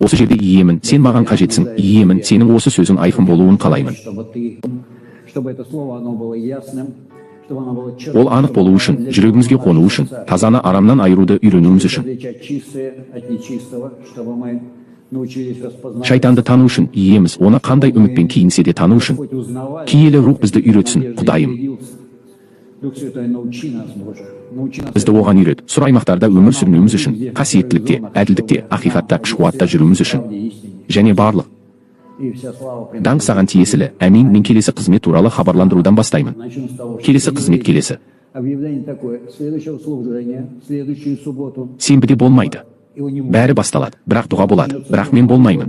Осы жерде иемін, сен маған қажетсің, иемін, сенің осы сөзің айқын болуын қалаймын. Ол анық болу үшін, жүрегімізге қону үшін, тазаны арамнан айыруды үйренуіміз үшін. Шайтанды тану үшін иеміз, оны қандай үмітпен киінсе де тану үшін. Киелі рух бізді үйретсін, Құдайым. Бізді оған үйрет, сұр аймақтарда өмір сүрмеуіміз үшін, қасиеттілікте, әділдікте, ақиқатта, күш-қуатта жүруіміз үшін. Және барлық даңқ саған тиесілі. Әмин. Мен келесі қызмет туралы хабарландырудан бастаймын. Келесі қызмет келесі. Сенбіде болмайды. Бәрі басталады, бірақ дұға болады, бірақ мен болмаймын.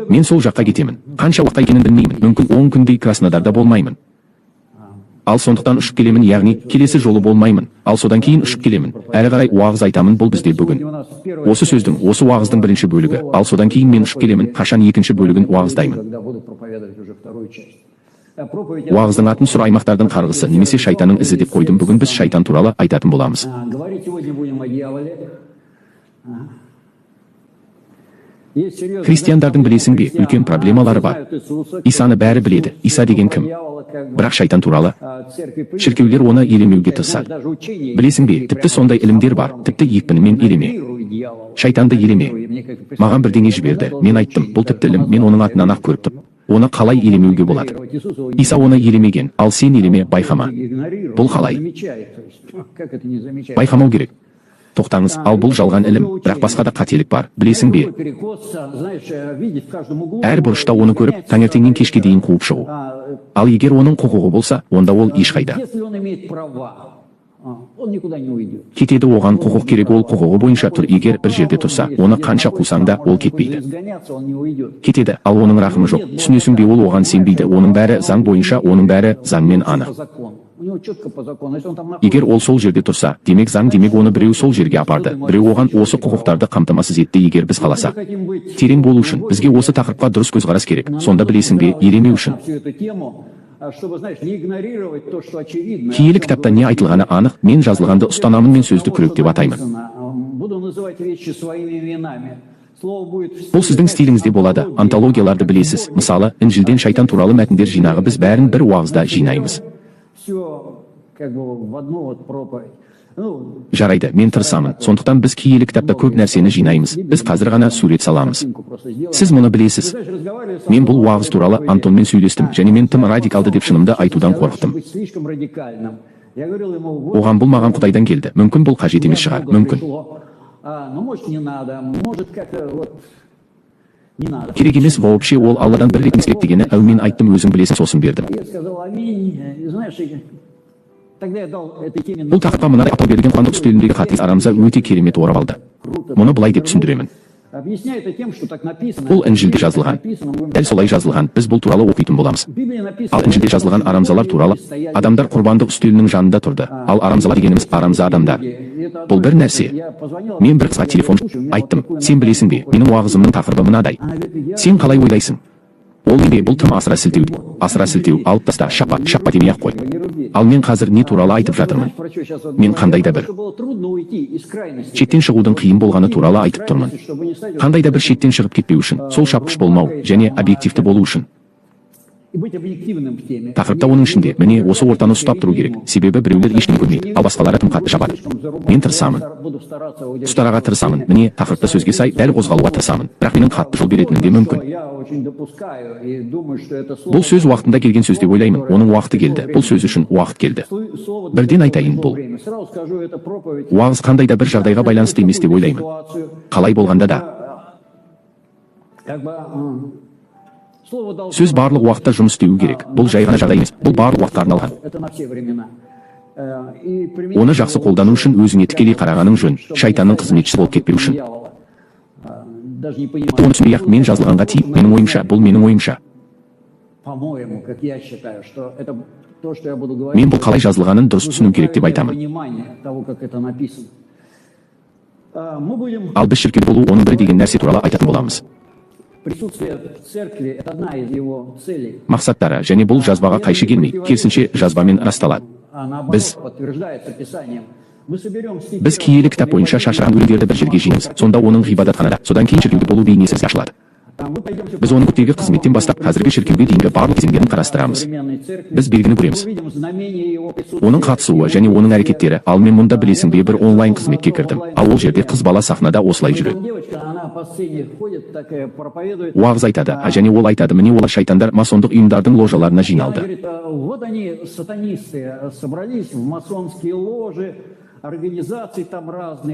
Мен сол жаққа кетемін. Қанша уақытқа екенін білмеймін. Мүмкін 10 күндей Краснодарда болмаймын. Ал сондықтан ұшып келемін, яғни келесі жолы болмаймын. Ал содан кейін ұшып келемін. Әрі қарай уағыз айтамын, бұл бізде бүгін. Осы сөздің, осы уағыздың бірінші бөлігі. Ал содан кейін мен ұшып келемін, қашан екінші бөлігін уағыздаймын. Уағыздың атын сұр аймақтардың қарғысы немесе шайтанның ізі деп қойдым. Бүгін біз шайтан туралы айтатын боламыз. Христиандардың білесің бе, үлкен проблемалары бар. Исаны бәрі біледі. Иса деген кім? Бірақ шайтан туралы шіркеулер оны елемеуге тырысады. Білесің бе, тіпті сондай ілімдер бар, тіпті екпінімен елеме. Шайтанды елеме. Маған бірдеңе жіберді. Мен айттым, бұл тіпті ілім, мен оның атынан ақ көріп тұрмын. Оны қалай елемеуге болады? Иса оны елемеген, ал сен елеме, байқама. Бұл қалай? Байқамау керек. Тоқтаңыз, ал бұл жалған ілім, бірақ басқа да қателік бар. Білесің бе? Әр бұрышта оны көріп, таңертеңнен кешке дейін қуып шығу. Ал егер оның құқығы болса, онда ол ешқайда кетеді. Оған құқық керек, ол құқығы бойынша тұр. Егер бір жерде тұрса, оны қанша қусаң да ол кетпейді. Кетеді, ал оның рахымы жоқ. Түсінесің бе, ол оған сенбейді. Оның бәрі заң бойынша, оның бәрі заңмен анық. Егер ол сол жерде тұрса, демек заң, демек оны біреу сол жерге апарды. Біреу оған осы құқықтарды қамтамасыз етті. Егер біз қаласақ, терең болу үшін бізге осы тақырыпқа дұрыс көзқарас керек. Сонда білесің бе, елемеу үшін. Киелі кітапта не айтылғаны анық. Мен жазылғанды ұстанамын, мен сөзді күрек деп атаймын. Бұл сіздің стиліңізде болады. Антологияларды білесіз. Мысалы, Інжілден шайтан туралы мәтіндер жинағы, біз бәрін бір уағызда жинаймыз. Жарайды, мен тырысамын. Сондықтан біз киелі кітапта көп нәрсені жинаймыз. Біз қазір ғана сурет саламыз. Сіз мұны білесіз. Мен бұл уағыз туралы Антонмен сөйлестім, және мен тым радикалды деп шынымды айтудан қорықтым. Оған бұл маған Құдайдан келді. Мүмкін бұл қажет емес шығар, мүмкін. Керек емес, вообще ол Алладан бір рет ескеріп дегені, әумен айттым, өзің білесің, сосын бердім. Бұл тақырыпқа мынадай атау берілген қуандық үстеліндегі хатыңыз арамызға өте керемет орап алды. Мұны былай деп түсіндіремін. Бұл Інжілде жазылған. Дәл солай жазылған. Біз бұл туралы оқитын боламыз. Ал Інжілде жазылған арамзалар туралы, адамдар құрбандық үстелінің жанында тұрды. Ал арамзалар дегеніміз арамза адамдар. Бұл бір нәрсе. Мен бір қызға телефон айттым. Сен білесің бе, менің уағызымның тақырыбы мынадай. Сен қалай ойлайсың? Ол не, бұл тым асыра сілтеу. Асыра сілтеу, алып таста, шаппа демей-ақ қой. Ал мен қазір не туралы айтып жатырмын? Мен қандай да бір шеттен шығудың қиын болғаны туралы айтып тұрмын. Қандай да бір шеттен шығып кетпеу үшін, сол шапқыш болмау және объективті болу үшін. Тақырыпта оның ішінде, міне осы ортаны ұстап тұру керек. Себебі біреулер ештеңе көрмейді, ал басқалары тым қатты шабады. Мен тырысамын. Ұстараға тырысамын. Міне тақырыпта сөзге сай дәл қозғалуға тырысамын. Бірақ менің қатты жол беретінім де мүмкін. Бұл сөз уақытында келген сөз деп ойлаймын. Оның уақыты келді. Бұл сөз үшін уақыт келді. Бірден айтайын, бұл уағыз қандай да бір жағдайға байланысты емес деп ойлаймын. Қалай болғанда да. Сөз барлық уақытта жұмыс істеуі керек. Бұл жай ғана жағдай емес, бұл барлық уақытқа арналған. Оны жақсы қолдану үшін өзіңе тікелей қарағаның жөн, шайтанның қызметшісі болып кетпеу үшін. Оны түсінбей-ақ мен жазылғанға тиіп, менің ойымша, бұл менің ойымша. Мен бұл қалай жазылғанын дұрыс түсіну керек деп айтамын. Ал біз шіркеу болу, оның бірі деген нәрсе туралы айтатын боламыз. Мақсаттары, және бұл жазбаға қайшы келмейді, керісінше жазбамен расталады. Біз Біз киелі кітап бойынша шашыраған өлеңдерді бір жерге жинаймыз. Сонда оның ғибадатханада, содан кейін шіркеуде болу бейнесі бізге ашылады. Біз оның көктегі қызметтен бастап қазіргі шіркеуге дейінгі барлық кезеңдерін қарастырамыз. Біз белгіні көреміз. Оның қатысуы және оның әрекеттері, ал мен мұнда білесің бе бір онлайн қызметке кірдім. Ал ол жерде қыз бала сахнада осылай жүреді. Уағыз айтады, және ол айтады, міне олар шайтандар масондық ұйымдардың ложаларына жиналды.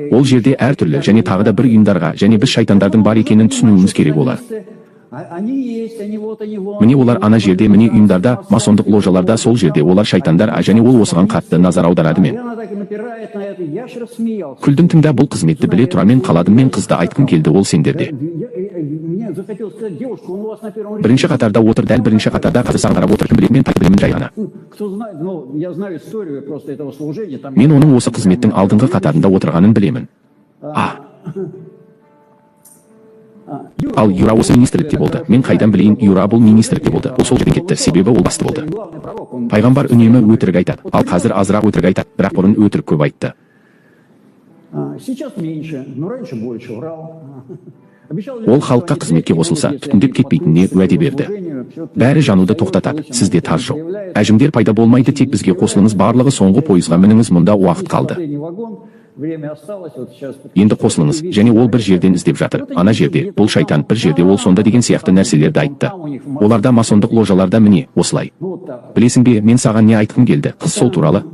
Ол жерде әртүрлі және тағы да бір ұйымдарға және біз шайтандардың бар екенін түсінуіміз керек олар. Міне олар ана жерде, міне ұйымдарда, масондық ложаларда, сол жерде олар шайтандар, және ол осыған қатты назар аударады. Мен күлдім, тыңда, бұл қызметті біле тұра мен қаладым, мен қызды айтқым келді, ол сендерде. Бірінші қатарда отыр, дәл бірінші қатарда қазір саған қарап отыр, кім біледі, мен тайды білемін жай ғана. Мен оның осы қызметтің алдыңғы қатарында отырғанын білемін. Ал Юра осы министрлікте болды. Мен қайдан білейін, Юра бұл министрлікте болды. Ол сол жерден кетті, себебі ол басты болды. Пайғамбар үнемі өтірік айтады, ал қазір азырақ өтірік айтады, бірақ бұрын өтірік көп айтты. Ол халыққа қызметке қосылса, түтіндеп кетпейтініне уәде берді. Бәрі жануды тоқтатады, сізде таз жоқ. Әжімдер пайда болмайды, тек бізге қосылыңыз, барлығы соңғы пойызға мініңіз, мұнда уақыт қалды. Енді қосылыңыз, және ол бір жерден іздеп жатыр. Ана жерде, бұл шайтан, бір жерде ол сонда деген сияқты нәрселерді айтты. Оларда масондық ложаларда міне, осылай. Білесің бе, мен саған не айтқым келді, қыз сол туралы?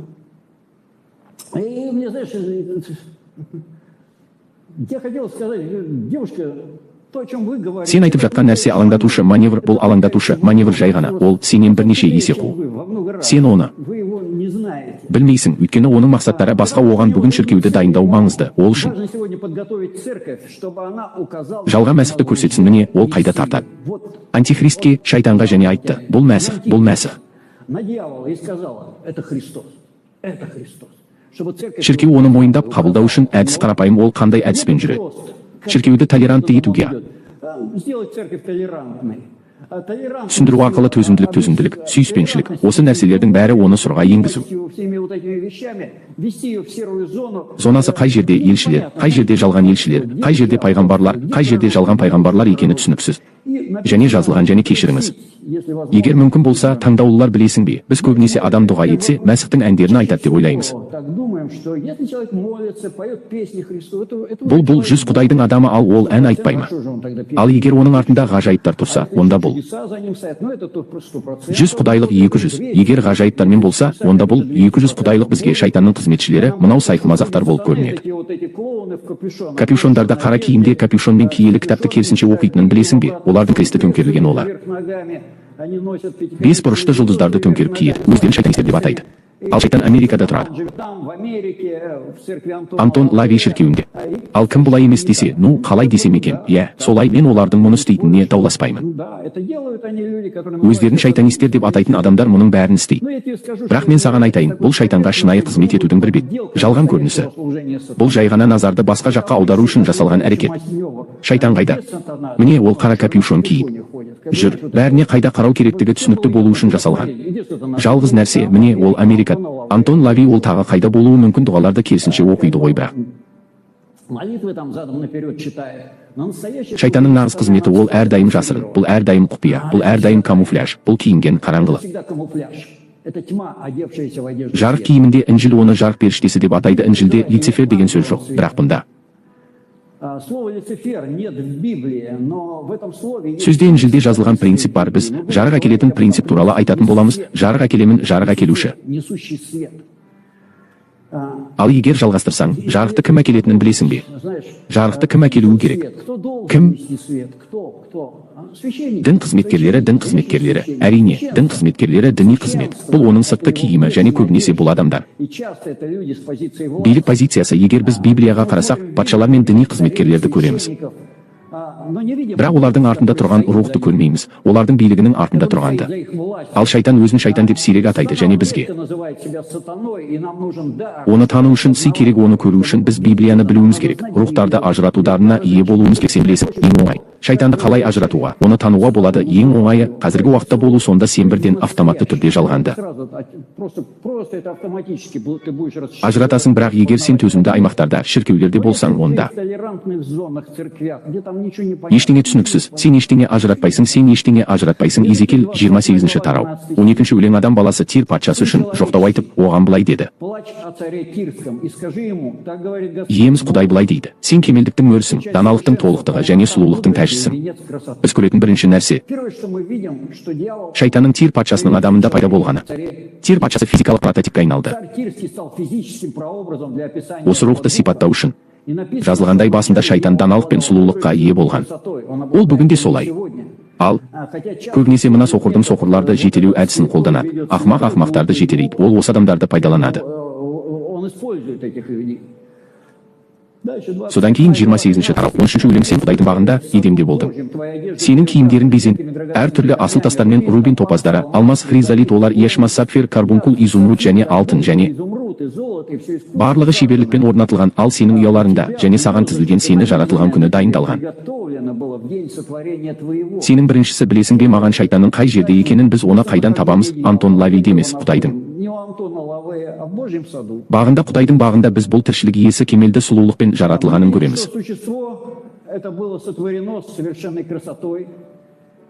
Сен айтып жатқан нәрсе алаңдатушы маневр, бұл алаңдатушы маневр жай ғана, ол сенен бірнеше есе қу. Сен оны білмейсің, өйткені оның мақсаттары басқа. Оған бүгін шіркеуді дайындау маңызды. Ол үшін жалған мәсіхті көрсетсін, міне, ол қайда тартады. Антихристке, шайтанға және айтты, бұл мәсіх, бұл мәсіх. Шіркеу оны мойындап қабылдау үшін әдіс қарапайым, ол қандай әдіспен жүреді? Шіркеуді толерантты етуге. Түсіндіру арқылы төзімділік, сүйіспеншілік, осы нәрселердің бәрі оны сұрға енгізу. Зонасы қай жерде елшілер, қай жерде жалған елшілер, қай жерде пайғамбарлар, қай жерде жалған пайғамбарлар екені түсініксіз. Және жазылған, және кешіріңіз. Егер мүмкін болса, таңдаулылар, білесің бе, біз көбінесе адам дұға етсе, мәсіхтің әндерін айтады деп ойлаймыз. Бұл жүз құдайдың адамы, ал ол ән айтпай ма? Ал егер оның артында ғажайыптар тұрса, онда бұл жүз құдайлық 200. Егер ғажайыптармен болса, онда бұл 200 құдайлық бізге шайтанның қызметшілері, мынау сайқымазақтар болып көрінеді. Капюшондарда, қара киімде капюшонмен киелі кітапты керісінше оқитынын білесің бе? Олардың кресті төңкерілген, олар 5 бұрышты жұлдыздарды төңкеріп киеді, өздерін шайтанистер деп атайды. Ал шайтан Америкада тұрады. Антон Лави шіркеуінде. Ал кім бұлай емес десе, ну, қалай десем екен? Солай, мен олардың мұны істейтініне дауласпаймын. Өздерін шайтанистер деп атайтын адамдар мұның бәрін істейді. Бірақ мен саған айтайын, бұл шайтанға шынайы қызмет етудің бір бет, жалған көрінісі. Бұл жай ғана назарды басқа жаққа аудару үшін жасалған әрекет. Шайтан қайда? Міне, ол қара капюшон киіп жүр. Бәріне қайда қарау керектігі түсінікті болу үшін жасалған. Жалғыз нәрсе, міне, ол Америка. Антон Лави ол тағы қайда болуы мүмкін, дұғаларды керісінше оқиды ғой, бірақ шайтанның нағыз қызметі ол әрдайым жасырын, бұл әрдайым құпия, бұл әрдайым камуфляж, бұл киінген қараңғылық. Жарық киімінде інжіл, оны жарық періштесі деп атайды. Інжілде Люцифер деген сөз жоқ, бірақ бұнда сөзде інжілде жазылған принцип бар. Біз жарық әкелетін принцип туралы айтатын боламыз. Жарық әкелемін, жарық әкелуші. Ал егер жалғастырсаң, жарықты кім әкелетінін білесің бе? Жарықты кім әкелуі керек? Кім? Дін қызметкерлері, әрине, дін қызметкерлері, діни қызмет. Бұл оның сыртқы киімі, және көбінесе бұл адамдар. Билік позициясы, егер біз Библияға қарасақ, патшалар мен діни қызметкерлерді көреміз. Бірақ олардың артында тұрған рухты көрмейміз, олардың билігінің артында тұрғанды. Ал шайтан өзін шайтан деп сирек атайды, және бізге оны тану үшін сый керек, оны көру үшін біз Библияны білуіміз керек, рухтарды ажырату дарынына ие болуымыз керек. Сен білесің, ең оңай Шайтанды қалай ажыратуға, оны тануға болады. Ең оңайы қазіргі уақытта болу, сонда сен бірден автоматты түрде жалғанды ажыратасың. Бірақ егер сен төзімді аймақтарда, шіркеулерде болсаң, онда ештеңе түсініксіз, сен ештеңе ажыратпайсың, Езекииль 28 тарау 12 өлең. Адам баласы Тир патшасы үшін жоқтау айтып, оған былай деді: Иеміз Құдай былай дейді: сен кемелдіктің мөрісің, даналықтың толықтығы және сұлулықтың тәжісің. Біз көретін бірінші нәрсе шайтанның Тир патшасының адамында пайда болғаны. Тир патшасы физикалық прототипке айналды. Осы рухты сипаттау үшін жазылғандай басында шайтан даналық пен сұлулыққа ие болған. Ол бүгінде солай. Ал көбінесе мына соқырларды жетелеу әдісін қолданады. Ақымақ ақымақтарды жетелейді. Ол осы адамдарды пайдаланады. Содан кейін 28 тарау 13 өлең. Сен Құдайдың бағында, Едемде болдың. Сенің киімдерің безен, әр түрлі асыл тастармен, рубин топаздары, алмас, хризолит, олар яшма, сапфир, карбункул, изумруд және алтын және барлығы шеберлікпен орнатылған. Ал сенің ұяларында және саған тізілген, сені жаратылған күні дайындалған. Сенің біріншісі, білесің бе маған шайтанның қай жерде екенін? Біз оны қайдан табамыз? Антон Лавейде емес, Құдайдың бағында. Құдайдың бағында біз бұл тіршілік иесі кемелді сұлулықпен жаратылғанын көреміз.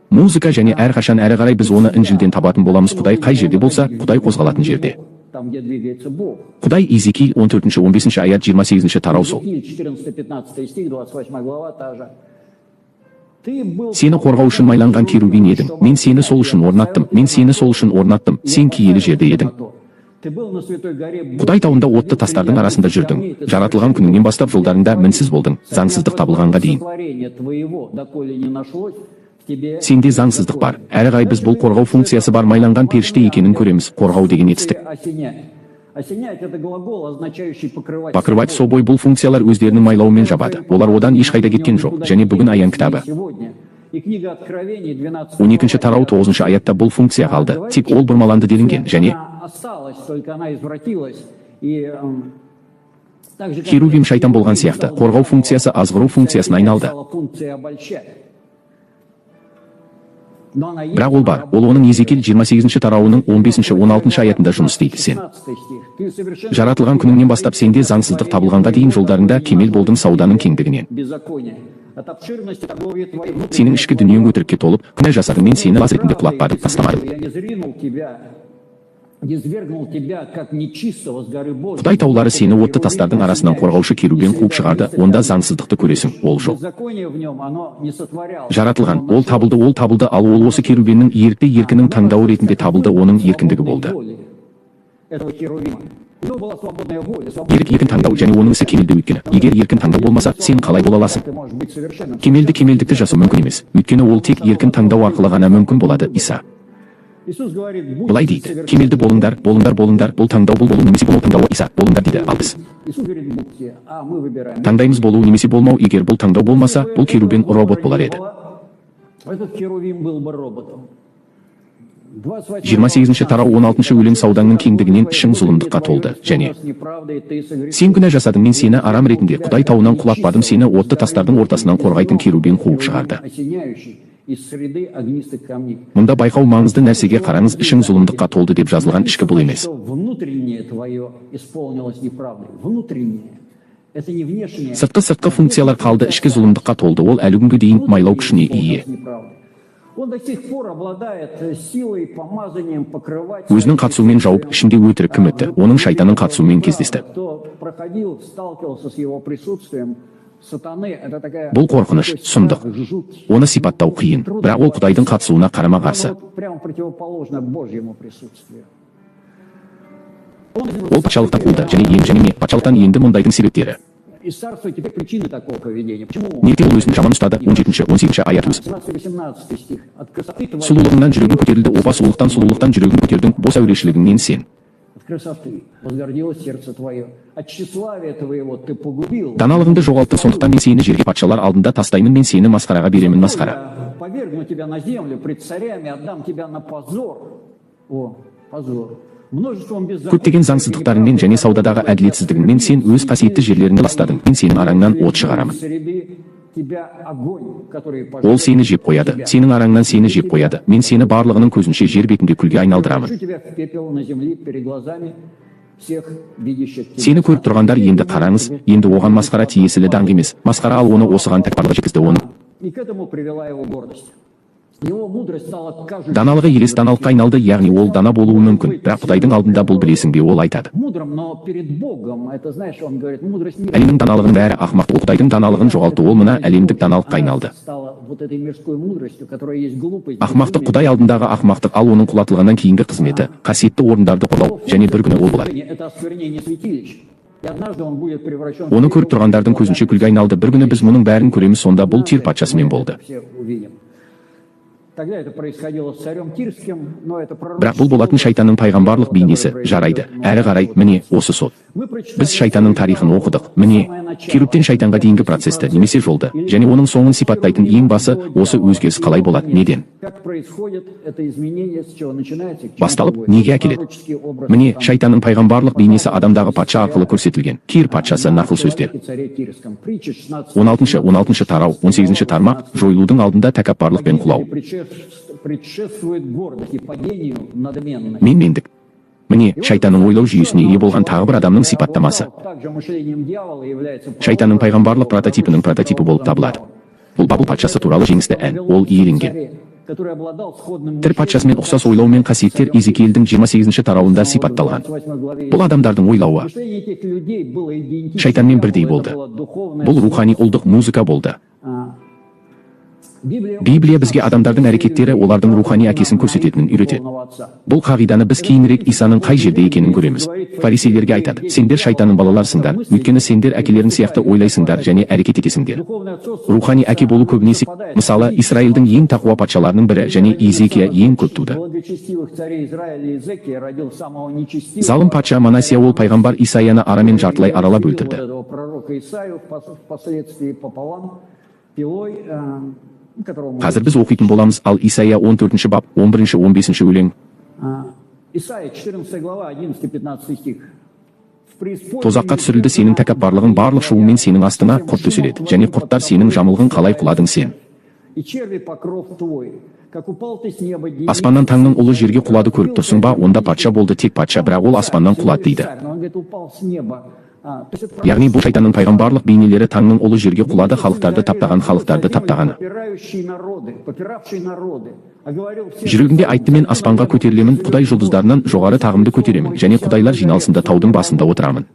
Музыка және әрқашан әрі қарай біз оны Інжілден табатын боламыз. Құдай қай жерде болса, Құдай қозғалатын жерде. Құдай Езекииль 14-15 аят 28 тарау сол. Сені қорғау үшін майланған керубин едің. Мен сені сол үшін орнаттым. Сен киелі жерде едің. Құдай тауында отты тастардың арасында жүрдің. Жаратылған күніңнен бастап жолдарында мінсіз болдың, заңсыздық табылғанға дейін. Сенде заңсыздық бар. Әрі қарай біз бұл қорғау функциясы бар майланған періште екенін көреміз. Қорғау деген етістік. Покрывать собой бұл функциялар өздерінің майлауымен жабады. Олар одан ешқайда кеткен жоқ. Және бүгін Аян кітабы 12 тарау 9 аятта бұл функция қалды. Тек ол бұрмаланды делінген. Және херувим шайтан болған сияқты. Қорғау функциясы азғыру функциясына айналды. Бірақ ол бар. Ол оның Езекииль 28 тарауының 15-16 аятында жұмыс істейді. Сен жаратылған күніңнен бастап сенде заңсыздық табылғанға дейін жолдарында кемел болдың, сауданың кеңдігінен. Сенің ішкі дүниең өтірікке толып, күнә жасадың. Мен сені бас ретінде құлатпадым, тастамадым. Құдай таулары сені отты тастардың арасынан қорғаушы керубин қуып шығарды. Онда заңсыздықты көресің. Ол жоқ. Жаратылған, ол табылды, ал ол осы керубиннің еркінің таңдауы ретінде табылды. Оның еркіндігі болды. Еркін таңдау және оның ісі кемелді. Өйткені егер еркін таңдау болмаса, сен қалай бола аласың? Кемелдікті жасау мүмкін емес. Өйткені ол тек еркін таңдау арқылы ғана мүмкін болады. Иса былай дейді: кемелді болыңдар, бұл таңдау болу немесе болмау таңдауы. Иса болыңдар дейді. Ал біз таңдаймыз болу немесе болмау. Егер бұл таңдау болмаса, бұл керубин робот болар еді. 28 тарау 16 өлең. Саудаңның кеңдігінен ішің зұлымдыққа толды. Және сен күнә жасадың. Мен сені арам ретінде Құдай тауынан құлатпадым. Сені отты тастардың ортасынан қорғайтын керубин қуып шығарды. Мұнда байқау маңызды нәрсеге қараңыз. Ішің зұлымдыққа толды деп жазылған. Ішкі бұл емес. Сыртқы функциялар қалды. Ішкі зұлымдыққа толды. Ол әлі күнге дейін майлау күшіне ие. Өзінің қатысуымен жауып, ішінде өтірік кім өтті? Оның шайтанның қатысуымен кездесті. Бұл қорқыныш, сұмдық. Оны сипаттау қиын, бірақ ол Құдайдың қатысуына қарама қарсы. Ол патшалықтан қуылды, және патшалықтан енді мұндайдың себептері. Неліктен ол өзін жаман ұстады? 17-18 аят өз. Сұлулығыңнан жүрегің көтерілді. Опа, сұлулықтан жүрегің көтердің. Бос әурешілігіңнен сен даналығыңды жоғалттың. Сондықтан мен сені жерге, патшалар алдында тастаймын. Мен сені масқараға беремін. Масқара. Көптеген заңсыздықтарыңмен және саудадағы әділетсіздігіңмен сен өз қасиетті жерлеріңді ластадың. Мен сенің араңнан от шығарамын. Ол сені жеп қояды, сенің араңнан сені жеп қояды. Мен сені барлығының көзінше жер бетінде күлге айналдырамын. Сені көріп тұрғандар енді қараңыз, енді оған масқара тиесілі даңқ емес. Масқара ал оны осыған тәкаппарлыққа жеткізді оны. Даналығы елес даналыққа айналды, яғни ол дана болуы мүмкін, бірақ Құдайдың алдында бұл білесің бе, ол айтады. Әлемнің даналығының бәрі ақымақ, ол Құдайдың даналығын жоғалтты, ол мына әлемдік даналыққа айналды. Ақымақтық Құдай алдындағы ақымақтық, ал оның құлатылғаннан кейінгі қызметі, қасиетті орындарды қорғау, және бір күні ол болады. Оны көріп тұрғандардың көзінше күлге айналды, бір күні біз мұның бәрін көреміз, сонда бұл Тир патшасымен болды. Бірақ бұл болатын шайтанның пайғамбарлық бейнесі, жарайды, әрі қарай, міне, осы сот. Біз шайтанның тарихын оқыдық, міне, керуптен шайтанға дейінгі процесті, немесе жолды, және оның соңын сипаттайтын ең басы, осы өзгеріс қалай болады, неден? Басталып, неге әкеледі? Міне, шайтанның пайғамбарлық бейнесі адамдағы патша арқылы көрсетілген. Кир патшасы нақыл сөздер. 16 тарау, 18 тармақ, жойылудың алдында тәкаппарлықпен құлау. Мен мендік. Міне, шайтанның ойлау жүйесіне ие болған тағы бір адамның сипаттамасы. Шайтанның пайғамбарлық прототипінің прототипі болып табылады. Бұл Бабыл патшасы туралы жеңісті ән, ол иеленген. Тір патшасымен ұқсас ойлау мен қасиеттер Езекиилдің 28 тарауында сипатталған. Бұл адамдардың ойлауы шайтанмен бірдей болды. Бұл рухани ұлдық музыка болды. Библия бізге адамдардың әрекеттері олардың рухани әкесін көрсететінін үйретеді. Бұл қағиданы біз кейінірек Исаның қай жерде екенін көреміз. Фарисейлерге айтады: сендер шайтанның балаларсыңдар, өйткені сендер әкелерің сияқты ойлайсыңдар және әрекет етесіңдер. Рухани әке болу көбінесе, мысалы, Израильдің ең тақуа патшаларының бірі және Изекия ең көп туды. Залым патша Манасия ол пайғамбар Исаяны арамен жартылай аралап өлтірді. Қазір біз оқитын боламыз, ал Исайя 14 бап, 11-15 өлең. Тозаққа түсірілді сенің тәкаппарлығың, барлық шуымен сенің астыңа құрт төселеді, және құрттар сенің жамылғың қалай құладың сен. Аспаннан таңның ұлы жерге құлады көріп тұрсың ба, онда патша болды тек патша, бірақ ол аспаннан құлады дейді. Яғни бұл шайтанның пайғамбарлық бейнелері таңның ұлы жерге құлады, халықтарды таптаған, халықтарды таптағаны. Жүрегінде айтты: мен аспанға көтерілемін, Құдай жұлдыздарынан жоғары тағымды көтеремін, және Құдайлар жиналысында таудың басында отырамын.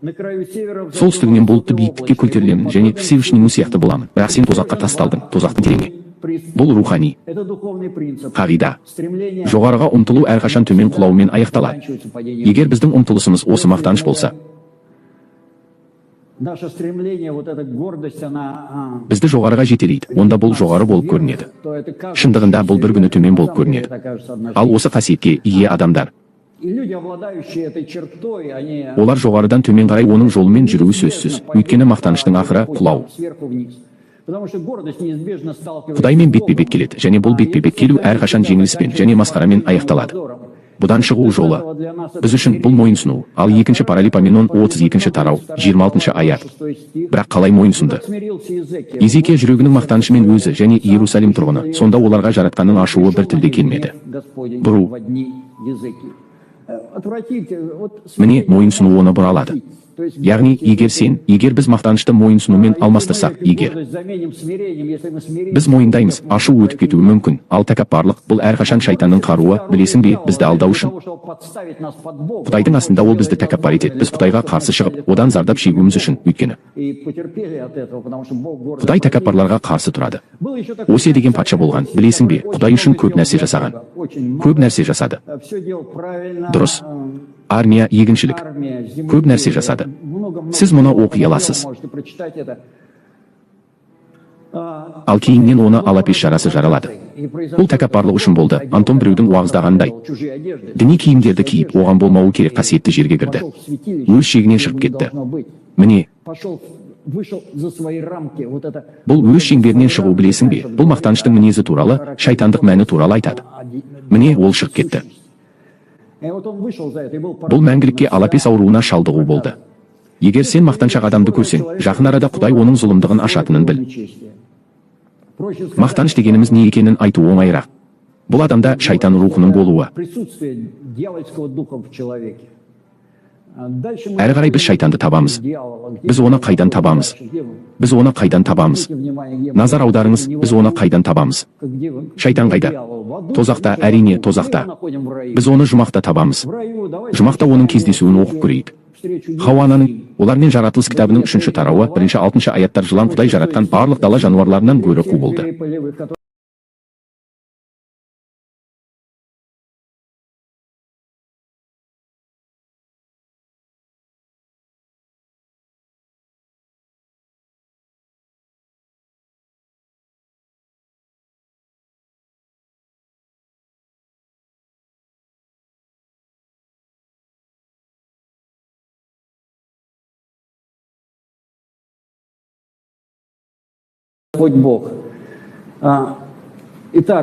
Солтүстігінен бұлтты биіктікке көтерілемін, және Всевышнийің сияқты боламын. Бірақ сен тозаққа тасталдың, тозақтың тереңі. Бұл рухани қағида. Жоғарыға ұмтылу әрқашан төмен құлаумен аяқталады. Егер біздің ұмтылысымыз осы мақтаныш болса, бізді жоғарыға жетелейді, онда бұл жоғары болып көрінеді. Шындығында бұл бір күні төмен болып көрінеді. Ал осы қасиетке ие адамдар, олар жоғарыдан төмен қарай оның жолымен жүруі сөзсіз, өйткені мақтаныштың ақыры құлау. Құдаймен бетпе-бет келеді, және бұл бетпе-бет келу әрқашан жеңіліспен және масқарамен аяқталады. Бұдан шығу жолы біз үшін бұл мойынсыну. Ал 2 Паралипоменон 32 тарау, 26 аят. Бірақ қалай мойынсынды? Езекия жүрегінің мақтанышымен өзі және Иерусалим тұрғыны, сонда оларға жаратқанның ашуы бір тілде келмеді. Бұру. Міне, мойынсыну оны бұралады. Яғни, егер біз мақтанышты мойынсынумен алмастырсақ, біз мойындаймыз, ашу өтіп кетуі мүмкін. Ал тәкаппарлық бұл әрқашан шайтанның қаруы, білесің бе, бізді алдау үшін. Құдайдың астында ол бізді тәкаппар етеді. Біз Құдайға қарсы шығып, одан зардап шегуіміз үшін, өйткені Құдай тәкаппарларға қарсы тұрады. Осия деген патша болған, білесің бе, Құдай үшін көп нәрсе жасаған. Көп нәрсе жасады. Дұрыс. Армия, егіншілік. Көп нәрсе жасады. Сіз мұны оқи аласыз. Ал кейіннен оны алапеш жарасы жаралады. Бұл тәкаппарлық үшін болды. Антон біреудің уағыздағандай діни киімдерді киіп, оған болмауы керек қасиетті жерге кірді. Өз шегінен шығып кетті. Міне, бұл өз шеңберінен шығу, білесің бе, бұл мақтаныштың мінезі туралы, шайтандық мәні туралы айтады. Міне, ол шығып кетті. Бұл мәңгілікке алапес ауруына шалдығу болды. Егер сен мақтаншақ адамды көрсең, жақын арада Құдай оның зұлымдығын ашатынын біл. Мақтаныш дегеніміз не екенін айту оңайырақ. Бұл адамда шайтан рухының болуы. Әрі қарай біз шайтанды табамыз. Біз оны қайдан табамыз? Біз оны қайдан табамыз? Назар аударыңыз, біз оны қайдан табамыз? Шайтан қайда? Тозақта, әрине тозақта. Біз оны жұмақта табамыз. Жұмақта оның кездесуін оқып көрейік. Хауананың, олармен жаратылыс кітабының 3-ші тарауы 1-6 аяттар жылан Құдай жаратқан барлық дала жануарларынан гөрі қу болды.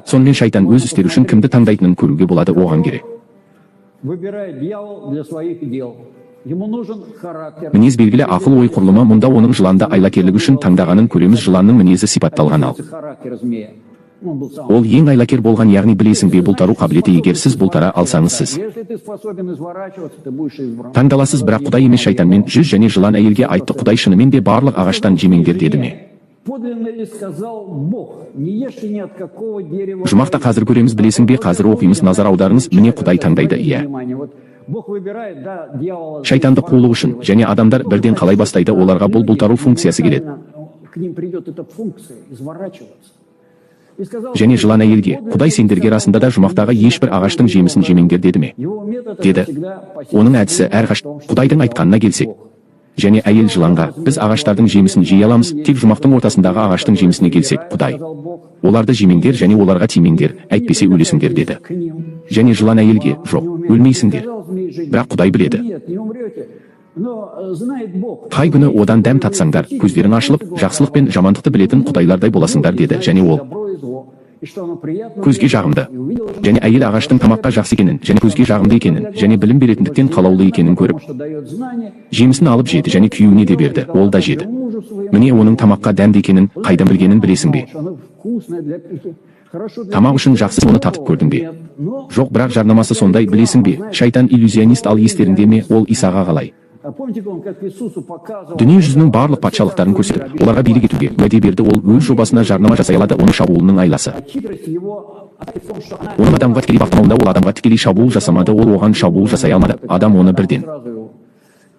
Сонымен шайтан өз істері үшін кімді таңдайтынын көруге болады оған керек. Мінез белгілі ақыл ой құрылымы, мұнда оның жыланды айлакерлігі үшін таңдағанын көреміз. Жыланның мінезі сипатталған ал. Ол ең айлакер болған, яғни білесің бе бұлтару қабілеті. Егер сіз бұлтара алсаңыз сіз таңдаласыз, бірақ Құдай емес шайтанмен. 100 және жылан әйелге айтты, Құдай шынымен де барлық ағаштан жемеңдер деді ме? Жұмақта қазір көреміз, білесің бе, қазір оқимыз, назар аударыңыз, міне Құдай таңдайды, иә. Шайтанды қулық үшін, және адамдар бірден қалай бастайды, оларға бұл бұлтару функциясы келеді. Және жылан әйелге, Құдай сендерге расында да жұмақтағы ешбір ағаштың жемісін жемеңдер деді ме? Деді. Оның әдісі әрқашан Құдайдың айтқанына келсек. Және әйел жыланға, біз ағаштардың жемісін жей аламыз, тек жұмақтың ортасындағы ағаштың жемісіне келсек, Құдай, оларды жемеңдер және оларға тимеңдер, әйтпесе өлесіңдер деді. Және жылан әйелге, жоқ, өлмейсіңдер. Бірақ Құдай біледі. Қай күні одан дәм татсаңдар, көздерің ашылып, жақсылық пен жамандықты білетін Құдайлардай боласыңдар деді. Және ол көзге жағымды. Және әйел ағаштың тамаққа жақсы екенін, және көзге жағымды екенін, және білім беретіндіктен қалаулы екенін көріп, жемісін алып жеді және күйеуіне де берді, ол да жеді. Міне оның тамаққа дәмді екенін қайдан білгенін білесің бе? Тамақ үшін жақсы, оны татып көрдің бе? Жоқ, бірақ жарнамасы сондай, білесің бе? Шайтан иллюзионист, ал естеріңде ме, ол Исаға қалай дүние жүзінің барлық патшалықтарын көрсетіп, оларға билік етуге уәде берді. Ол өз жобасына жарнама жасай алады, оның шабуылының айласы. Оның адамға тікелей бағыттамауында, ол адамға тікелей шабуыл жасамады, ол оған шабуыл жасай алмады. Адам оны бірден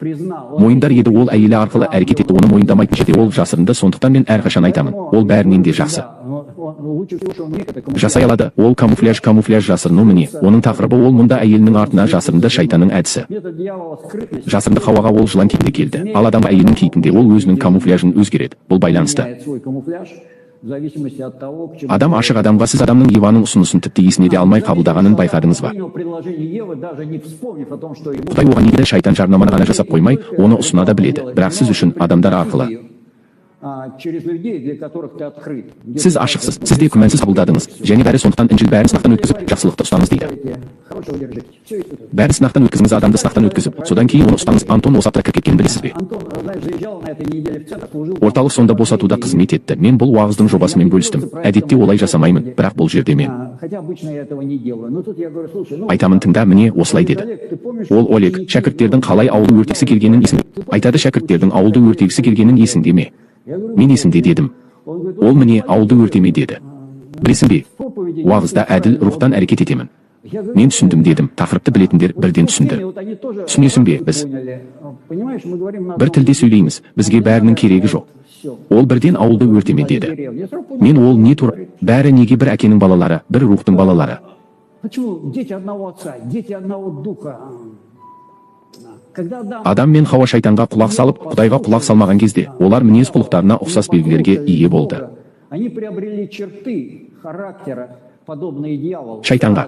мойындар еді, ол әйелі арқылы әрекет етті, оны мойындамайтын жерде ол жасырынды. Сондықтан мен әрқашан айтамын, ол бәрінен де жақсы жасай алады. Ол камуфляж жасырыну, міне оның тақырыбы. Ол мұнда әйелінің артына жасырынды, шайтанның әдісі. Жасырынды Хауаға ол жылан кейпінде келді, ал адам әйелінің кейпінде, ол өзінің камуфляжын өзгереді. Бұл байланысты. Адам ашық адамға, сіз адамның Еваның ұсынысын тіпті есіне де алмай қабылдағанын байқадыңыз ба? Құдай оған егеді, шайтан жарнаманы ғана жасап қоймай, оны ұсына да біледі, бірақ сіз үшін адамдар арқылы. Сіз ашықсыз, сіз де күмәнсіз қабылдадыңыз, және бәрі сондықтан Інжіл бәрін сынақтан өткізіп, жақсылықты ұстаңыз дейді. Бәрін сынақтан өткізіңіз, адамды сынақтан өткізіп, содан кейін оны ұстаңыз. Антон осы аптада кіріп кеткенін білесіз бе? Орталық сонда босатуда қызмет етті. Мен бұл уағыздың жобасымен бөлістім. Әдетте олай жасамаймын, бірақ бұл жерде мен айтамын, тыңда, міне осылай деді. Ол Олег, шәкірттердің қалай ауылды өртегісі келгенін есіңде? Айтады, шәкірттердің ауылды өртегісі келгенін есіңде ме? Мен есімде дедім. Ол міне ауылды өртеме деді. Білесің бе, уағызда әділ рухтан әрекет етемін. Мен түсіндім дедім. Тақырыпты білетіндер бірден түсінді. Түсінесің бе, біз бір тілде сөйлейміз, бізге бәрінің керегі жоқ. Ол бірден ауылды өртеме деді. Мен ол не тура, бәрі неге бір әкенің балалары, бір рухтың балалары? Адам мен Хауа шайтанға құлақ салып, Құдайға құлақ салмаған кезде, олар мінез құлықтарына ұқсас белгілерге ие болды. Шайтанға,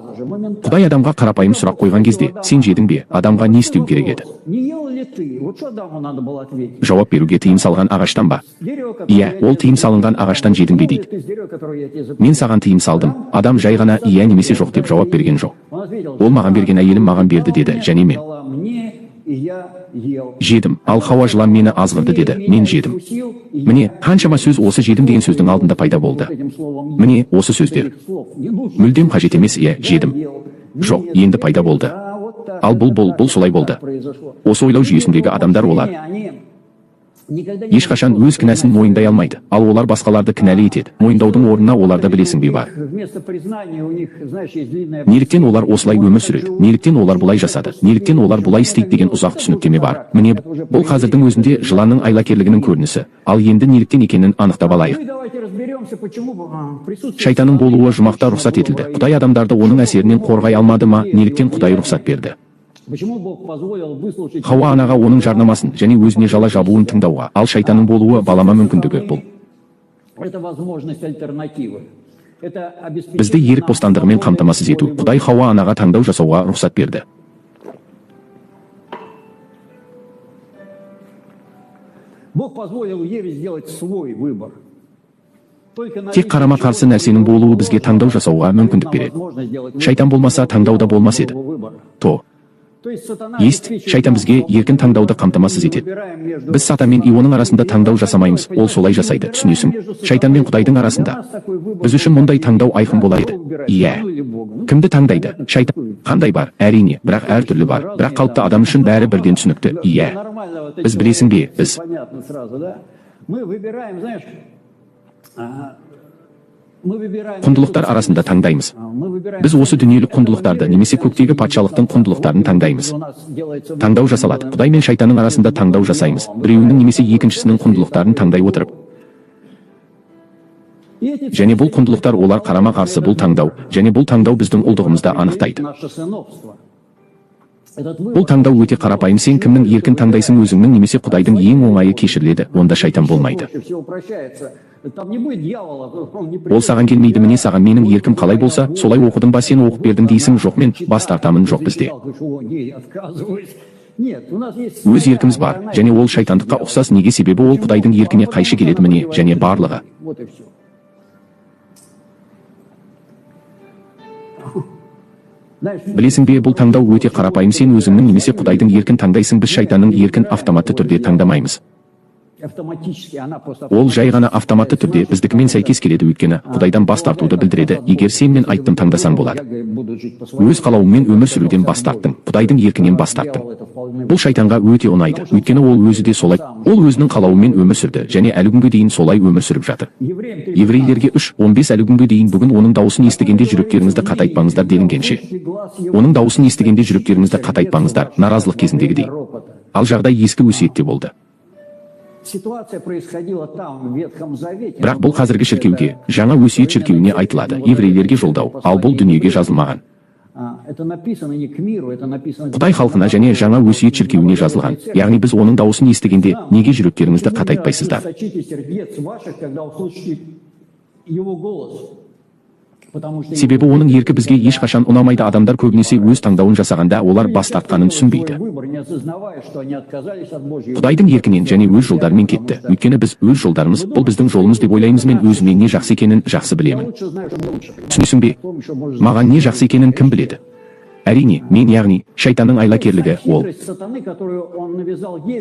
Құдай адамға қарапайым сұрақ қойған кезде, сен жедің бе, адамға не істеу керек еді? Жауап беруге, тыйым салған ағаштан ба? Иә, ол тыйым салынған ағаштан жедің бе дейді. Мен саған тыйым салдым. Адам жай ғана иә немесе жоқ деп жауап берген жоқ. Ол маған берген, әйелім маған берді деді, және мен Жедім, ал Хауа жылан мені азғырды деді, мен жедім. Міне, қаншама сөз осы жедім деген сөздің алдында пайда болды. Міне, осы сөздер. Мүлдем қажет емес, жедім. Жоқ, енді пайда болды. Ал бұл солай болды. Осы ойлау жүйесіндегі адамдар олар ешқашан өз кінәсін мойындай алмайды, ал олар басқаларды кінәлі етеді. Мойындаудың орнына оларда білесің бе бар. Неліктен олар осылай өмір сүреді? Неліктен олар бұлай жасады? Неліктен олар бұлай істейді деген ұзақ түсініктеме бар. Міне, бұл қазірдің өзінде жыланның айлакерлігінің көрінісі. Ал енді неліктен екенін анықтап алайық. Шайтанның болуы жұмақта рұқсат етілді. Құдай адамдарды оның әсерінен қорғай алмады ма? Неліктен Құдай рұқсат берді? Хауа анаға оның жарнамасын және өзіне жала жабуын тыңдауға, ал шайтанның болуы балама мүмкіндігі бұл. Бізді ерік бостандығымен қамтамасыз ету. Құдай Хауа анаға таңдау жасауға рұқсат берді. Тек қарама-қарсы нәрсенің болуы бізге таңдау жасауға мүмкіндік береді. Шайтан болмаса таңдау да болмас еді. Шайтан бізге еркін таңдауды қамтамасыз етеді. Біз Сатан мен Ионың арасында таңдау жасамаймыз, ол солай жасайды, түсінесің. Шайтан мен Құдайдың арасында. Біз үшін мұндай таңдау айқын болады. Кімді таңдайды? Шайтан. Қандай бар? Әрине, бірақ әртүрлі бар. Бірақ қалыпты адам үшін бәрі бірден түсінікті. Біз білесің бе, біз құндылықтар арасында таңдаймыз. Біз осы дүниелік құндылықтарды немесе көктегі патшалықтың құндылықтарын таңдаймыз. Таңдау жасалады. Құдай мен шайтанның арасында таңдау жасаймыз. Біреуінің немесе екіншісінің құндылықтарын таңдай отырып. Және бұл құндылықтар олар қарама-қарсы бұл таңдау, және бұл таңдау біздің ұлдығымызды анықтайды. Бұл таңдау өте қарапайым. Сен кімнің еркін таңдайсың, өзіңнің немесе Құдайдың ең оңайы кешіріледі, онда шайтан болмайды. Ол саған келмейді, міне саған менің еркім қалай болса, солай оқыдың ба, сен оқып бердің дейсің, жоқ мен бас тартамын, жоқ бізде. Өз еркіміз бар, және ол шайтандыққа ұқсас. Неге? Себебі ол Құдайдың еркіне қайшы келеді, міне, және барлығы. Білесің бе, бұл таңдау өте қарапайым. Сен өзіңнің немесе Құдайдың еркін таңдайсың, біз шайтанның еркін автоматты түрде таңдамаймыз. Ол жай ғана автоматты түрде біздікімен сәйкес келеді, өйткені Құдайдан бас тартуды білдіреді. Егер сен мен айттым таңдасаң болады. Өз қалауыңмен өмір сүруден бас тарттың, Құдайдың еркінен бас тарттың. Бұл шайтанға өте ұнайды, өйткені ол өзі де солай. Ол өзінің қалауымен өмір сүрді, және әлі күнге дейін солай өмір сүріп жатыр. Еврейлерге 3:15 әлі күнге дейін бүгін оның дауысын естігенде жүректеріңізді қатайтпаңыздар делінгенше. Оның дауысын естігенде жүректеріңізді қатайтпаңыздар, наразылық кезіндегідей. Ал жағдай ескі өсиетте болды. Бірақ бұл қазіргі шіркеуге, жаңа өсиет шіркеуіне айтылады, еврейлерге жолдау, ал бұл дүниеге жазылмаған. Құдай халқына және жаңа өсиет шіркеуіне жазылған. Яғни біз оның дауысын естігенде неге жүректеріңізді қатайтпайсыздар? Себебі оның еркі бізге ешқашан ұнамайды. Адамдар көбінесе өз таңдауын жасағанда олар бас тартқанын түсінбейді. Құдайдың еркінен және өз жолдарымен кетті. Өйткені біз өз жолдарымыз, бұл біздің жолымыз деп ойлаймыз. Мен өзіме не жақсы екенін жақсы білемін. Түсінесің бе? Маған не жақсы екенін кім біледі? Әрине, мен, яғни шайтанның айлакерлігі ол.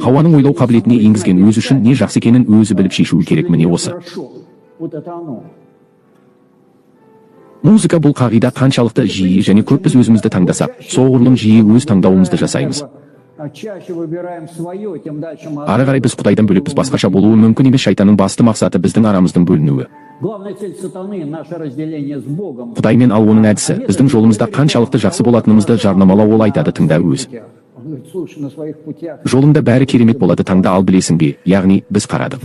Хауаның ойлау қабілетіне енгізген өзі үшін не жақсы екенін өзі біліп шешуі керек, міне осы. Музыка бұл қағида қаншалықты жиі және көп біз өзімізді таңдасақ, соғұрлым жиі өз таңдауымызды жасаймыз. Ары қарай біз Құдайдан бөлек біз басқаша болуы мүмкін емес. Шайтанның басты мақсаты біздің арамыздың бөлінуі. Құдаймен ал оның әдісі біздің жолымызда қаншалықты жақсы болатынымызды жарнамалау. Ол айтады, тыңда өз жолында бәрі керемет болады, таңда ал, білесің бе, яғни біз қарадық.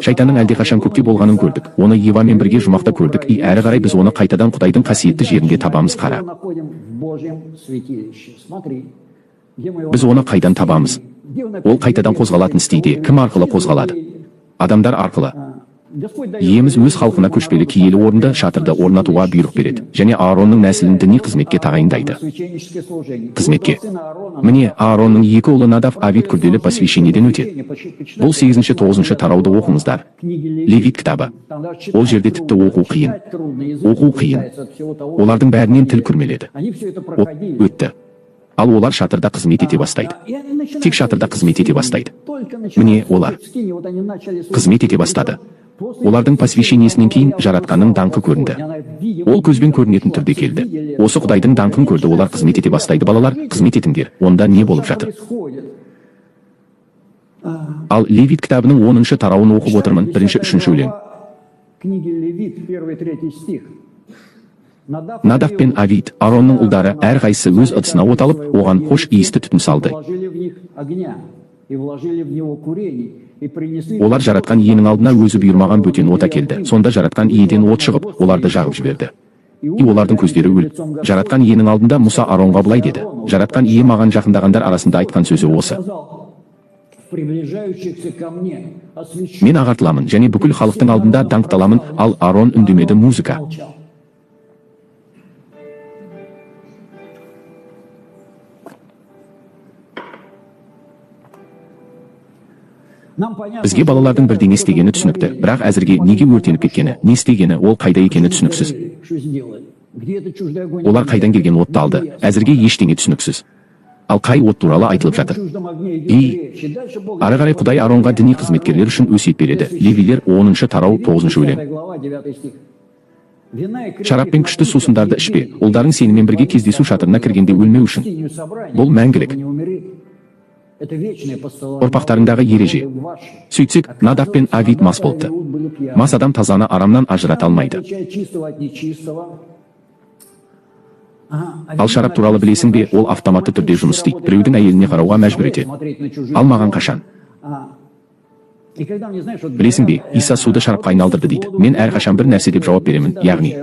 Шайтанның әлдеқашан көкте болғанын көрдік. Оны Евамен бірге жұмақта көрдік. Әрі қарай біз оны қайтадан Құдайдың қасиетті жерінде табамыз. Қара. Біз оны қайдан табамыз? Ол қайтадан қозғалатын істейді. Кім арқылы қозғалады? Адамдар арқылы. Иеміз өз халқына көшпелі киелі орында шатырды орнатуға бұйрық береді, және Ааронның нәсілін діни қызметке тағайындайды. Қызметке. Міне, Ааронның екі ұлы Надав, Авид күрделі посвящениеден өтеді. Бұл 8-9 тарауды оқыңыздар. Левит кітабы. Ол жерде тіпті оқу қиын. Оқу қиын. Олардың бәрінен тіл күрмеледі. Өтті. Ал олар шатырда қызмет ете бастайды. Тек шатырда қызмет ете бастайды. Міне, олар қызмет ете бастады. Олардың посвящениесінен кейін жаратқанның даңқы көрінді. Ол көзбен көрінетін түрде келді. Осы Құдайдың даңқын көрді, олар қызмет ете бастайды. Балалар, қызмет етіңдер. Онда не болып жатыр? Ал Левит кітабының 10-шы тарауын оқып отырмын, 1-3 өлең. Надав пен Авид, Ааронның ұлдары, әрқайсысы өз ыдысына от алып, оған хош иісті түтін салды. Олар жаратқан иенің алдына өзі бұйырмаған бөтен от әкелді. Сонда жаратқан иеден от шығып, оларды жағып жіберді. Олардың көздері өлді. Жаратқан иенің алдында Мұса Ааронға былай деді: жаратқан ие маған жақындағандар арасында айтқан сөзі осы: мен ағартыламын және бүкіл халықтың алдында даңқталамын. Ал Аарон үндемеді. Музыка. Бізге балалардың бірдеңе істегені түсінікті, бірақ әзірге неге өртеніп кеткені, не істегені, ол қайда екені түсініксіз. Олар қайдан келген отты алды, әзірге ештеңе түсініксіз. Ал қай от туралы айтылып жатыр? Ары қарай Құдай Ааронға діни қызметкерлер үшін өсиет береді. Левилер 10-шы тарау 9-шы өлең. Шарап пен күшті сусындарды ішпе, ұлдарың сенімен бірге кездесу шатырына кіргенде өлмеу үшін. Бұл мәңгілік. Ұрпақтарындағы ереже. Сөйтсек, Надав пен Авид мас болыпты. Мас адам тазаны арамнан ажырата алмайды. Ал шарап туралы білесің бе, ол автоматты түрде жұмыс істейді. Біреудің әйеліне қарауға мәжбүр етеді. Ал маған қашан? Білесің бе, Иса суды шарапқа айналдырды дейді. Мен әрқашан бір нәрсе деп жауап беремін, яғни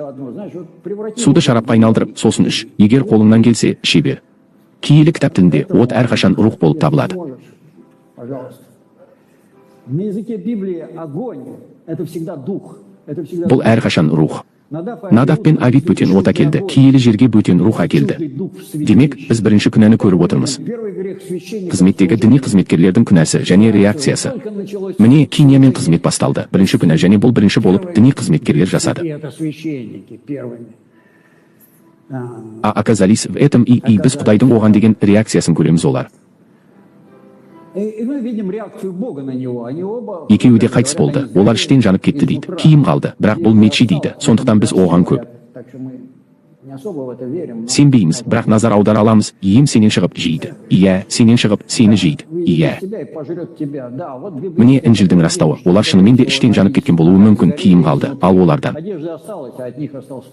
суды шарапқа айналдырып, сосын іш. Егер қолыңнан келсе, іше бер. Киелі кітап тілінде от әрқашан рух болып табылады. Бұл әрқашан рух. Надав пен Авид бөтен от әкелді, киелі жерге бөтен рух әкелді. Демек, біз бірінші күнәні көріп отырмыз. Қызметтегі діни қызметкерлердің күнәсі және реакциясы. Міне, Киниямен қызмет басталды. Бірінші күнә, және бұл бірінші болып діни қызметкерлер жасады. Оказались в этом и біз Құдайдың оған деген реакциясын көреміз олар. Екеуі де қайтыс болды. Олар іштен жанып кетті дейді. Киім қалды, бірақ бұл мечи дейді. Сондықтан біз оған көп сенбейміз, бірақ назар аудара аламыз. Ием сенен шығып жейді. Иә, сенен шығып сені жейді. Иә. Міне Інжілдің растауы. Олар шынымен де іштен жанып кеткен болуы мүмкін. Киім қалды, ал олардан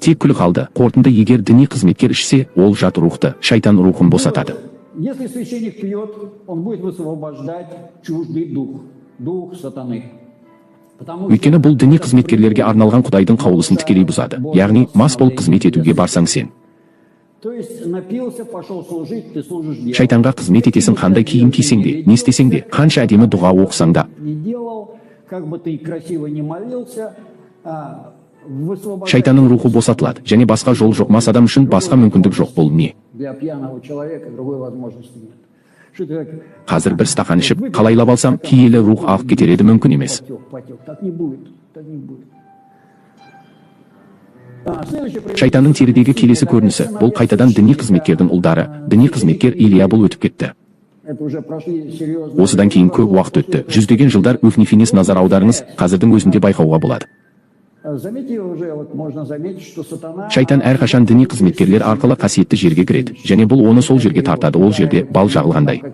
тек күл қалды. Қорытынды: егер діни қызметкер ішсе, ол жат рухты, шайтан рухын босатады. Если священник пьет, он будет высвобождать чуждый дух сатаны. Өйткені бұл діни қызметкерлерге арналған Құдайдың қаулысын тікелей бұзады. Яғни, мас болып қызмет етуге барсаң сен шайтанға қызмет етесің. Қандай киім кисең де, не істесең де, қанша әдемі дұға оқысаң да, шайтанның рухы босатылады, және басқа жол жоқ. Мас адам үшін басқа мүмкіндік жоқ. Бұл не? Қазір бір стақан ішіп, қалайлап алсам, киелі рух ағып кетер еді, мүмкін емес. Шайтанның терідегі келесі көрінісі, бұл қайтадан діни қызметкердің ұлдары. Діни қызметкер Илия бұл өтіп кетті. Осыдан кейін көп уақыт өтті. Жүздеген жылдар Өфнифинес. Назар аударыңыз, қазірдің өзінде байқауға болады. Шайтан әрқашан діни қызметкерлер арқылы қасиетті жерге кіреді, және бұл оны сол жерге тартады. Ол жерде бал жағылғандай.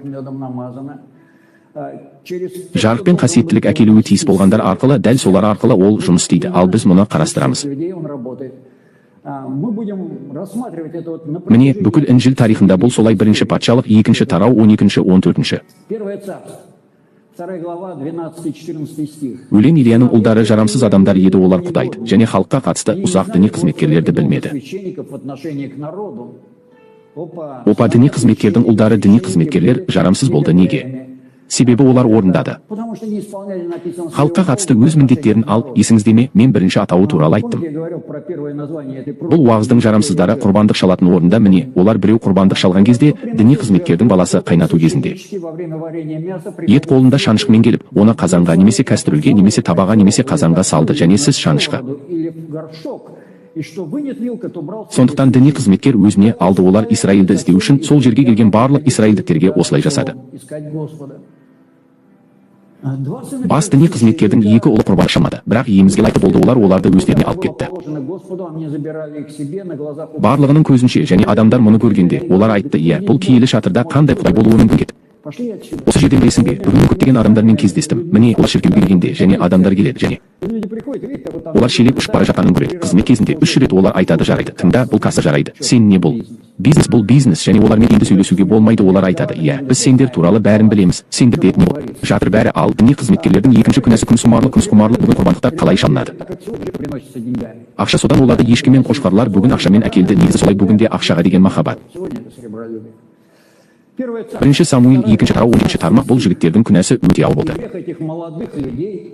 Жарық пен қасиеттілік әкелуі тиіс болғандар арқылы, дәл солар арқылы ол жұмыс істейді. Ал біз мұны қарастырамыз. Міне, бүкіл Інжіл тарихында бұл солай. Бірінші патшалық, екінші тарау 12-14. Өлең Илияның ұлдары жарамсыз адамдар еді. Олар Құдайды және халыққа қатысты ұзақ діни қызметкерлерді білмеді. Опа, діни қызметкердің ұлдары діни қызметкерлер жарамсыз болды. Неге? себебі олар орындады. Потому что не исполняли написанного Халыққа қатысты өз міндеттерін алып, есіңізде ме, мен бірінші атауы туралы айттым. Я говорил про первое название этой Бұл уағыздың жарамсыздары құрбандық шалатын орында, міне, олар біреу құрбандық шалған кезде, діни қызметкердің баласы қайнату кезінде. во время варения мяса Ет қолында шанышқымен келіп, оны қазанға немесе кастрюльге немесе табаға немесе қазанға салды, және сіз шанышқа. или в горшок. И что вынет вилка, то брал... Сондықтан діни қызметкер өзіне алды, олар Исраилді іздеу үшін сол жерге келген барлық исраилдіктерге осылай жасады. Искать Господа. Два сына Бас діни қызметкердің екі ұлы құрбан шамады, бірақ емізге лайықты болды, оларды өздеріне алып кетті. положены Господу, а мне забирали их себе на глазах у... Барлығының көзінше, және адамдар мұны көргенде, олар айтты, иә, бұл киелі шатырда қандай құдай болуы мүмкін еді. Пошли отсюда. Осы жерден білесің бе, бүгін көптеген адамдармен кездестім. Міне, олар шіркеуге келгенде, және адамдар келеді, және Люди приходят, видите, вот там... олар шелек ұшып бара жатқанын көреді. Қызмет кезінде 3 рет олар айтады, жарайды. Тыңда, бұл касса жарайды. Сен не бұл? Бизнес бұл бизнес, және олармен енді сөйлесуге болмайды. Олар айтады, иә, біз сендер туралы бәрін білеміз. Сендерде не бұл? Жатыр бәрі. Ал діни қызметкерлердің екінші күнәсі күмсұмарлық бүгін құрбандықтар қалай шалынады. Так как сегодня приносится деньгами. Ақша содан оларды ешкі мен қошқарлар бүгін ақшамен әкелді. Негізі солай, бүгінде ақшаға деген махаббат. Сегодня это серебролюбие. Первое царство. Бірінші Самуил 2 тарау 10 тармақ, бұл жігіттердің күнәсі өте ауыр болды. Грех этих молодых людей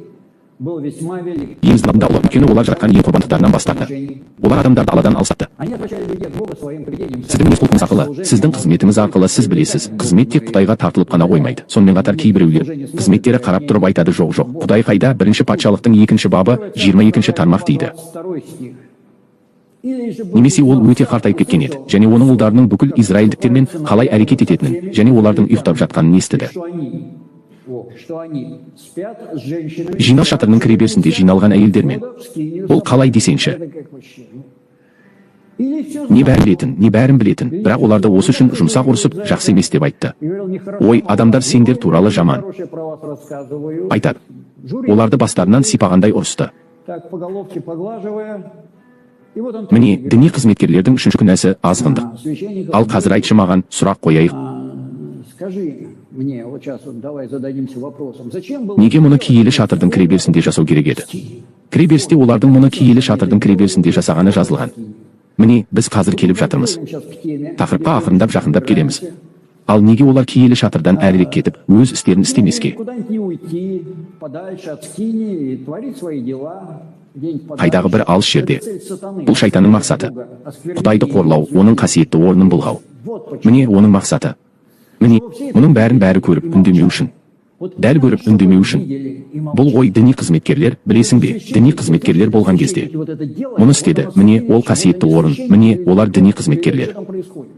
был весьма велик. Ең злабында олар, өйткені олар жатқан ең құрбандықтарынан бас тартты. Олар адамдарды Алладан алсатты. Они отвечали людей от Бога своим поведением. Сіздің өз құлқыңыз арқылы, сіздің қызметіңіз арқылы сіз білесіз, қызмет тек Құдайға тартылып қана қоймайды. Сонымен қатар кейбіреулер қызметтері қарап тұрып айтады, жоқ, Құдай қайда? Бірінші патшалықтың 2 бабы 22 тармақ дейді. Второй стих. Или же был Немесе ол өте қартайып кеткен еді, және оның ұлдарының бүкіл израильдіктермен қалай әрекет ететінін, және олардың ұйықтап жатқанын естіді. что они спят с женщинами. Жинал шатырының кіреберісінде жиналған әйелдермен. Ол қалай десеңші? Это как вообще, ну? Или все Не бәрін білетін, бірақ оларды осы үшін жұмсақ ұрысып, жақсы емес деп айтты. Ой, адамдар сендер туралы жаман. Хорошее про вас рассказываю. Айтады. Оларды бастарынан сипағандай ұрысты. Так, по головке поглаживая. И вот он... Міне, діни қызметкерлердің үшінші күнәсі азғындық. Священник, Ал қазір айтшы маған, сұрақ қояйық. скажи мне, вот сейчас вот давай зададимся вопросом. Зачем было... Неге мұны киелі шатырдың кіреберісінде жасау керек еді? Кіреберісте олардың мұны киелі шатырдың кіреберісінде жасағаны жазылған. Міне, біз қазір келіп жатырмыз. Сейчас к теме. Тақырыпқа ақырындап жақындап келеміз. Ал неге олар киелі шатырдан әрірек кетіп, өз істерін істемеске? Куда-нибудь не уйти, подальше от скини и творить свои дела. Қайдағы бір алыс жерде. Бұл шайтанның мақсаты. Құдайды қорлау, оның қасиетті орнын бұлғау. Міне, оның мақсаты. Міне, мұның бәрі көріп үндемеу үшін. Дәл көріп үндемеу үшін. Бұл ғой діни қызметкерлер, білесің бе, діни қызметкерлер болған кезде. Мұны істеді, міне, ол қасиетті орын, міне, олар діни қызметкерлер.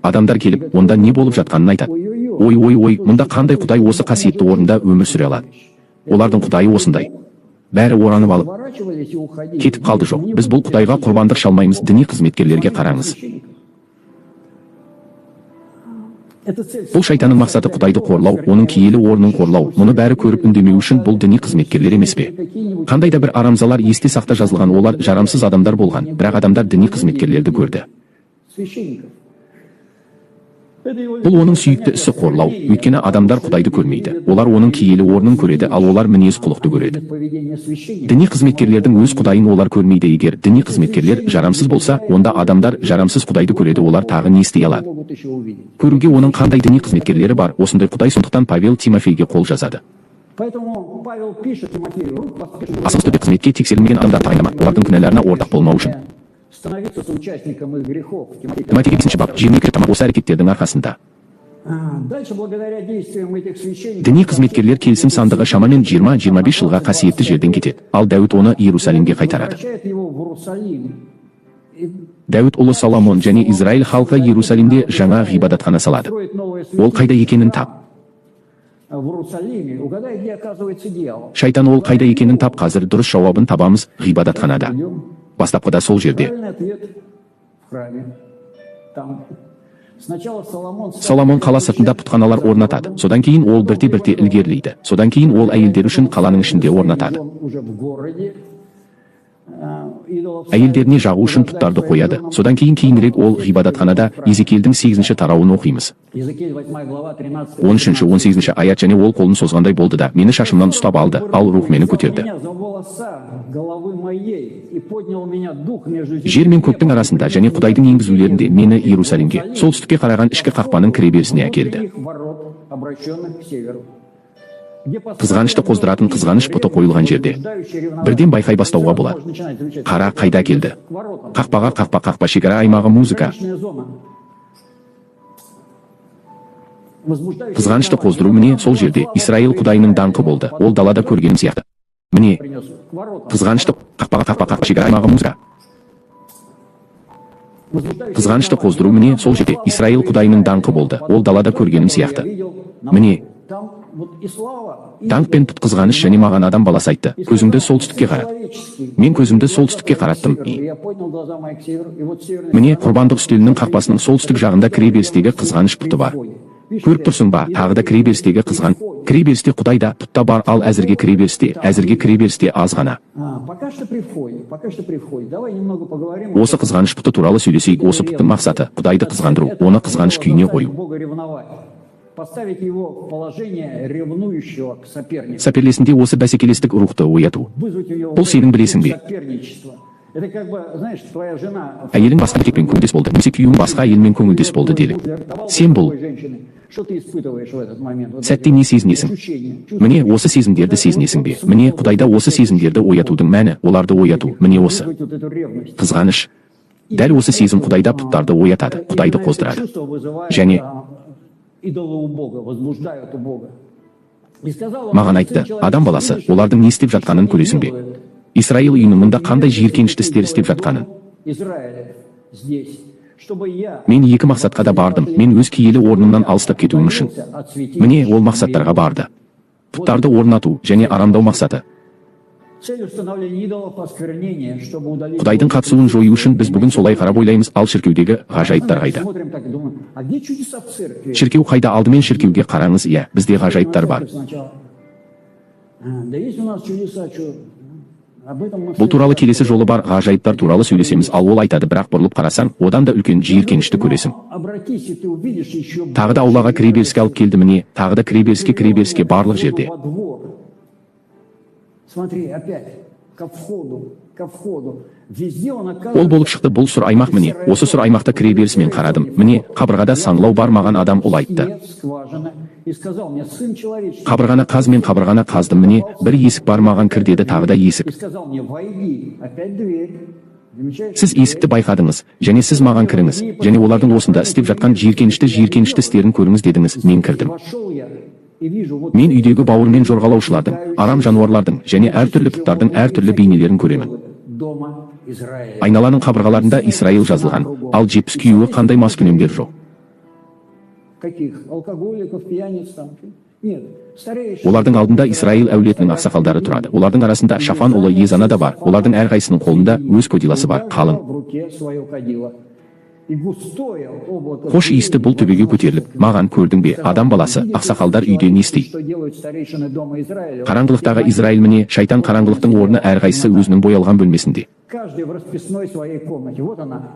Адамдар келіп, онда не болып жатқанын айтады. Ой, мұнда қандай Құдай осы қасиетті орында өмір сүре алады? Олардың Құдайы осындай. Бәрі оранып алып, кетіп қалды. Жоқ, біз бұл Құдайға құрбандық шалмаймыз. Діни қызметкерлерге қараңыз. Бұл шайтанның мақсаты Құдайды қорлау, оның киелі орнын қорлау. Мұны бәрі көріп үндемеу үшін бұл діни қызметкерлер емес пе? Қандай да бір арамзалар есте сақта жазылған, олар жарамсыз адамдар болған, бірақ адамдар діни қызметкерлерді көрді. Бұл оның сүйікті ісі қорлау, өйткені адамдар Құдайды көрмейді. Олар оның киелі орнын көреді, ал олар мінез құлықты көреді. Діни қызметкерлердің өз Құдайын олар көрмейді. Егер діни қызметкерлер жарамсыз болса, онда адамдар жарамсыз Құдайды көреді, олар тағы не істей алады? Көруге оның қандай діни қызметкерлері бар, осындай Құдай. Сондықтан Павел Тимофейге қол жазады. Асыл төбе қызметке тексерілмеген адамдар тағайындама, олардың күнәларына ортақ болмау үшін. Становиться соучастником их грехов. Тимофейге 5 бап 22 тармақ осы әрекеттердің арқасында. Дальше, благодаря действиям этих священников, Діни қызметкерлер келісім сандығы шамамен 20-25 жылға қасиетті жерден кетеді, ал Дәуіт оны Иерусалимге қайтарады. возвращает его в Иерусалим. И Дәуіт ұлы Соломон және Израиль халқы Иерусалимде жаңа ғибадатхана салады. строит новое Ол қайда екенін тап. в Иерусалиме. Угадай, где оказывается дьявол. Шайтан ол қайда екенін тап. Қазір дұрыс жауабын табамыз ғибадатханада. Бастапқыда сол жерде. Правильный ответ в храме. Там. Сначала Соломон қала сыртында пұтханалар орнатады. Содан кейін ол бірте-бірте ілгерілейді. Содан кейін ол әйелдер үшін қаланың ішінде орнатады. Әйелдеріне жағу үшін пұттарды қояды. Содан кейінірек ол ғибадатханада Езекиилдің 8 тарауын оқимыз. 13-18 аят, және ол қолын созғандай болды да мені шашымнан ұстап алды, ал рух мені көтерді. Жер мен көктің арасында және Құдайдың енгізулерінде мені Иерусалимге, солтүстікке қараған ішкі қақпаның кіреберісіне әкелді. Қызғанышты қоздыратын қызғаныш бұты қойылған жерде бірден байқай бастауға болады. Қара қайда келді? Қақпа шекара аймағы музыка. Қызғанышты қоздыру міне сол жерде Исраил құдайының даңқы болды. Ол далада көргенім сияқты. Міне қызғанышты қақпа шекара аймағы музыка. Қызғанышты қоздыру міне сол жерде Исраил құдайының даңқы болды. Ол далада көргенім сияқты. Міне даңқ пен тұт қызғаныш және маған адам баласы айтты. Көзіңді солтүстікке қарат. Мен көзімді солтүстікке қараттым. Міне құрбандық үстелінің қақпасының солтүстік жағында кіреберістегі қызғаныш пұты бар. Көріп тұрсың ба, тағы да кіреберістегі қызған. Кіреберісте құдай да пұтта бар, ал әзірге кіреберісте аз ғана. Осы қызғаныш пұты туралы сөйлесейік. Осы пұттың мақсаты құдайды қызғандыру, оны қызғаныш күйіне қою. Саперлесінде осы бәсекелестік рухты ояту. Бұл сенің білесің бе? Әйелің басқа еркекпен көңілдес болды, немесе күйеуің басқа әйелмен көңілдес болды делік. Сен бұл сәтте не сезінесің? Міне осы сезімдерді сезінесің бе? Міне құдайда осы сезімдерді оятудың мәні, оларды ояту. Міне осы қызғаныш. Дәл осы сезім құдайда пұттарды оятады, құдайды қоздырады. Және маған айтты, адам баласы, олардың не істеп жатқанын көресің бе? Исраил үйінің мұнда қандай жиіркенішті істер істеп жатқанын. Мен екі мақсатқа да бардым. Мен өз киелі орнымнан алыстап кетуім үшін. Міне ол мақсаттарға барды. Пұттарды орнату және арамдау мақсаты. Құдайдың қатысуын жою үшін біз бүгін солай қарап ойлаймыз, ал шіркеудегі ғажайыптар қайда? Шіркеу қайда? Алдымен шіркеуге қараңыз. Иә, бізде ғажайыптар бар. Бұл туралы келесі жолы бар ғажайыптар туралы сөйлесеміз, ал ол айтады, бірақ бұрылып қарасаң, одан да үлкен жиіркенішті көресің. Тағы да аулаға кіреберіске алып келді. Міне тағы да кіреберіске барлық жерде. Ол болып шықты. Бұл сұр аймақ. Міне осы сұр аймақта кіреберісімен қарадым. Міне қабырғада саңылау бар. Маған адам ол айтты. Қабырғаны қаз. Мен қабырғаны қаздым. Міне бір есік бар. Маған кір деді. Тағы да есік. Сіз есікті байқадыңыз, және сіз маған кіріңіз, және олардың осында істеп жатқан жиіркенішті істерін көріңіз дедіңіз. Мен кірдім. Мен үйдегі бауырмен жорғалаушылардың, арам жануарлардың және әртүрлі пұттардың әртүрлі бейнелерін көремін. Айналаның қабырғаларында Исраил жазылған, ал 70 күйеуі қандай маскүнемдер жоқ. Олардың алдында Исраил әулетінің ақсақалдары тұрады. Олардың арасында Шафан ұлы Езана да бар. Олардың әрқайсының қолында өз кодиласы бар, қалың. Қош иісті бұл төбеге көтеріліп, маған көрдің бе, адам баласы, ақсақалдар үйде не істейді? Қараңғылықтағы Израиль. Міне шайтан қараңғылықтың орны әрқайсысы өзінің боялған бөлмесінде.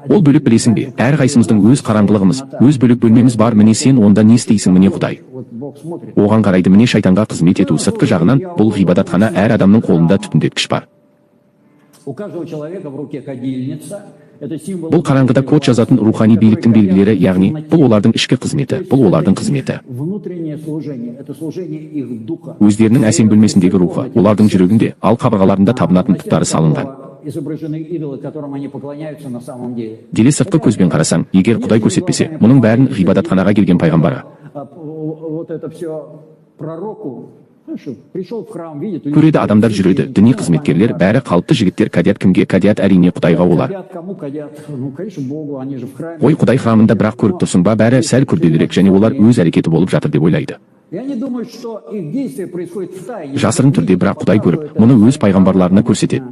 Ол бөлек, білесің бе, әрқайсымыздың өз қараңғылығымыз, өз бөлек бөлмеміз бар. Міне сен онда не істейсің? Міне Құдай оған қарайды. Міне шайтанға қызмет ету. Сыртқы жағынан бұл ғибадатхана, әр адамның қолында түтіндеткіш бар. Бұл қараңғыда код жазатын рухани биліктің белгілері, яғни бұл олардың ішкі қызметі, бұл олардың қызметі. Өздерінің әсем бөлмесіндегі рухы, олардың жүрегінде, ал қабырғаларында табынатын пұттары салынған. Деле сыртқы көзбен қарасаң, егер Құдай көрсетпесе, мұның бәрін ғибадатханаға келген пайғамбары көреді. Адамдар жүреді, діни қызметкерлер, бәрі қалыпты жігіттер. Кадят кімге? Кадят әрине Құдайға. Олар ой, Құдай храмында, бірақ көріп тұрсың ба, бәрі сәл күрделірек, және олар өз әрекеті болып жатыр деп ойлайды. Жасырын түрде, бірақ Құдай көріп, мұны өз пайғамбарларына көрсетеді.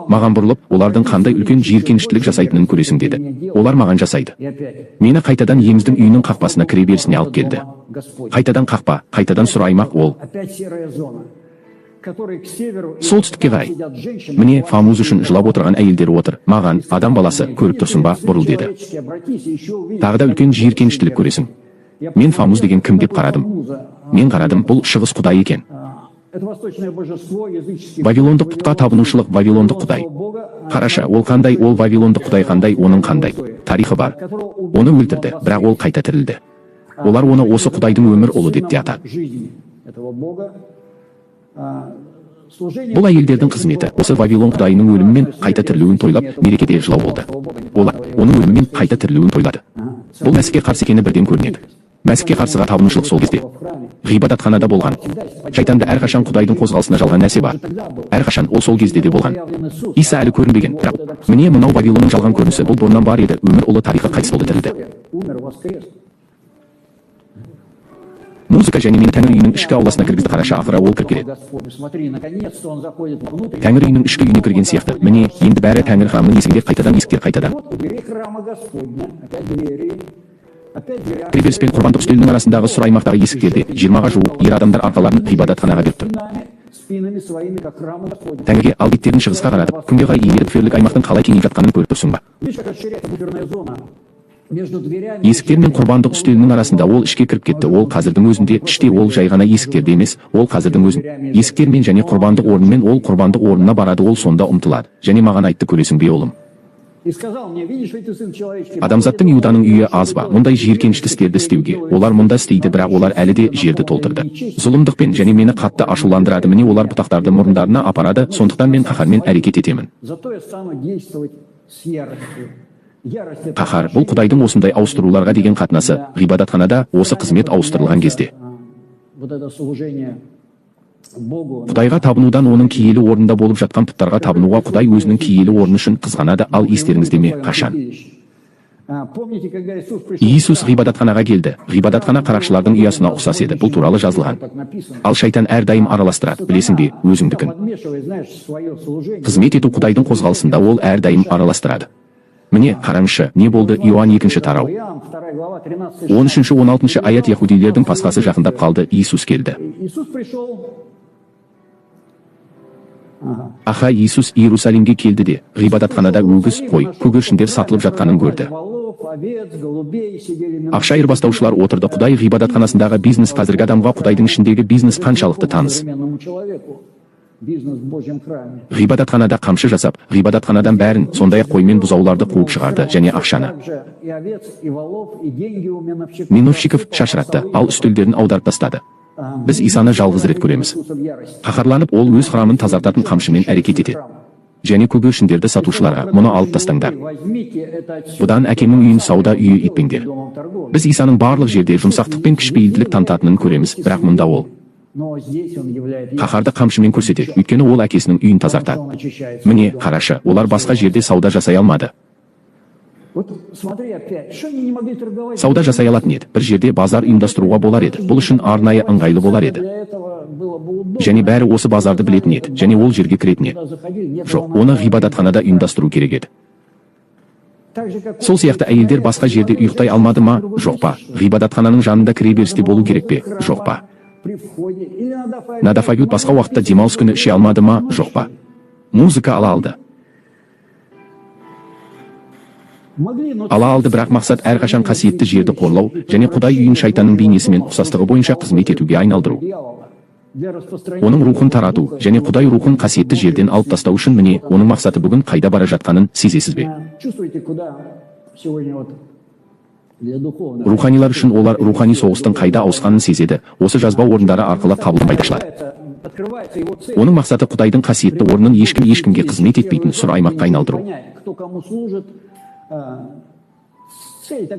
Маған бұрылып, олардың қандай үлкен жиіркенішттілік жасайтынын көресің деді. Олар маған жасайды. Мені қайтадан еміздің үйінің қақпасына кіреберісіне алып келді. Қайтадан қақпа, қайтадан сұр аймақ. Ол солтүстікке қарай. Міне фамуз үшін жылап отырған әйелдері отыр. Маған, адам баласы, көріп тұрсың ба, бұрыл деді. Тағы да үлкен жиіркенішттілік көресің. Мен фамуз деген кім деп қарадым. Мен қарадым, бұл шығыс құдай екен. Вавилондық пұтқа табынушылық, Вавилондық құдай. Қараша, ол қандай? Ол Вавилондық құдай қандай? Оның қандай тарихы бар? Оны өлтірді, бірақ ол қайта тірілді. Олар оны осы құдайдың өмір ұлы деп те атады. служение... Бұл әйелдердің қызметі осы Вавилон құдайының өлімімен қайта тірілуін тойлап, мерекеде жылау болды. Олар оның өлімімен қайта тірілуін тойлады. Бұл Мәсіхке қарсы екені бірден көрінеді. Мәсіхке қарсыға табынушылық сол кезде ғибадатханада болған. Шайтанда әрқашан құдайдың қозғалысына жалған нәрсе бар. Әрқашан ол сол кезде де болған. Иса әлі көрінбеген, бірақ міне мынау Вавилонның жалған көрінісі. Бұл бұрыннан бар еді, өмір ұлы тарихы қайтыс болды, тірілді. Музыка және мені Тәңір үйінің ішкі ауласына кіргізді. Қараша, ақыры ол кіріп келеді. Тәңір үйінің ішкі үйіне кірген сияқты. Міне, енді бәрі Тәңір храмының есігінде есіктер қайтадан. Кіреберіс пен құрбандық үстелінің арасындағы сұр аймақтағы есіктерде 20-ға жуық ер адамдар арқаларын ғибадатханаға беріп тұр. Тәңірге ал беттерін шығысқа қаратып, күнге қарай еңгеріп буферлік аймақтың қалай кеңейіп жатқанын көріп тұрсың ба? Есіктер мен құрбандық үстелінің арасында ол ішке кіріп кетті. Ол қазірдің өзінде іште, ол жай ғана есіктерде емес, ол қазірдің өзін. Есіктермен және құрбандық орнымен ол құрбандық орнына барады, ол сонда ұмтылады. Және маған айтты, көресің бе ұлым? Адамзаттың Иуданың үйі аз ба? Мұндай жиіркенішті істерді істеуге. Олар мұнда істейді, бірақ олар әлі де жерді толтырды. Зұлымдықпен және мені қатты ашуландырады. Міне олар бұтақтарды мұрындарына апарады, сондықтан мен қаһармен әрекет етемін. Қаһар, бұл Құдайдың осындай ауыстыруларға деген қатынасы. Ғибадатханада осы қызмет ауыстырылған кезде Құдайға табынудан оның киелі орнында болып жатқан пұттарға табынуға Құдай өзінің киелі орны үшін қызғанады. Ал естеріңізде ме, қашан Иисус ғибадатханаға келді? Ғибадатхана қарақшылардың ұясына ұқсас еді. Бұл туралы жазылған. Ал шайтан әрдайым араластырады, білесің бе, өзіңдікін. Қызмет ету Құдайдың қозғалысында ол әрдайым араластырады. Міне, қараңызшы, не болды? Иоанн 2-ші тарау 13-16 аят. Яһудилердің пасхасы жақындап қалды, Иисус келді. Аха, Иисус Иерусалимге келді де, ғибадатханада өгіз, қой, көгершіндер сатылып жатқанын көрді. Ақша айырбастаушылар отырды. Құдай ғибадатханасындағы бизнес. Қазіргі адамға Құдайдың ішіндегі бизнес қаншалықты таныс? Ғибадатханада қамшы жасап, ғибадатханадан бәрін, сондай-ақ қой мен бұзауларды қуып шығарды және ақшаны. Миновщиков шашыратты, ал үстелдерін аударып тастады. Біз Исаны жалғыз рет көреміз. Қаһарланып, ол өз храмын тазартатын қамшымен әрекет етеді. Және көгершіндерді сатушыларға, мұны алып тастаңдар. Бұдан әкемнің үйін сауда үйі етпеңдер. Біз Исаның барлық жерде жұмсақтық пен кішіпейілділік танытатынын көреміз, бірақ мұнда ол қаһарды қамшымен көрсетеді, өйткені ол әкесінің үйін тазартады. Міне, қарашы, олар басқа жерде сауда жасай алмады. Сауда жасай алатын еді. Бір жерде базар ұйымдастыруға болар еді. Бұл үшін арнайы ыңғайлы болар еді. Және бәрі осы базарды білетін еді. Және ол жерге кіретін еді. Жоқ, оны ғибадатханада ұйымдастыру керек еді. Сол сияқты әйелдер басқа жерде ұйықтай алмады ма? Жоқ па? Ғибадатхананың жанында кіреберісте болу керек пе? Жоқ па? Надафагют басқа уақытта демалыс күні іше алмады ма? Жоқ па? Музыка ала алды. Ала алды, бірақ мақсат әрқашан қасиетті жерді қорлау және Құдай үйін шайтанның бейнесімен ұқсастығы бойынша қызмет етуге айналдыру. Оның рухын тарату және Құдай рухын қасиетті жерден алып тастау үшін. Міне, оның мақсаты бүгін қайда бара жатқанын сезесіз бе? Руханилар үшін олар рухани соғыстың қайда ауысқанын сезеді. Осы жазба орындары арқылы қабылданбай ашылады. Оның мақсаты Құдайдың қасиетті орнын ешкімге қызмет етпейтін сұр аймаққа айналдыру.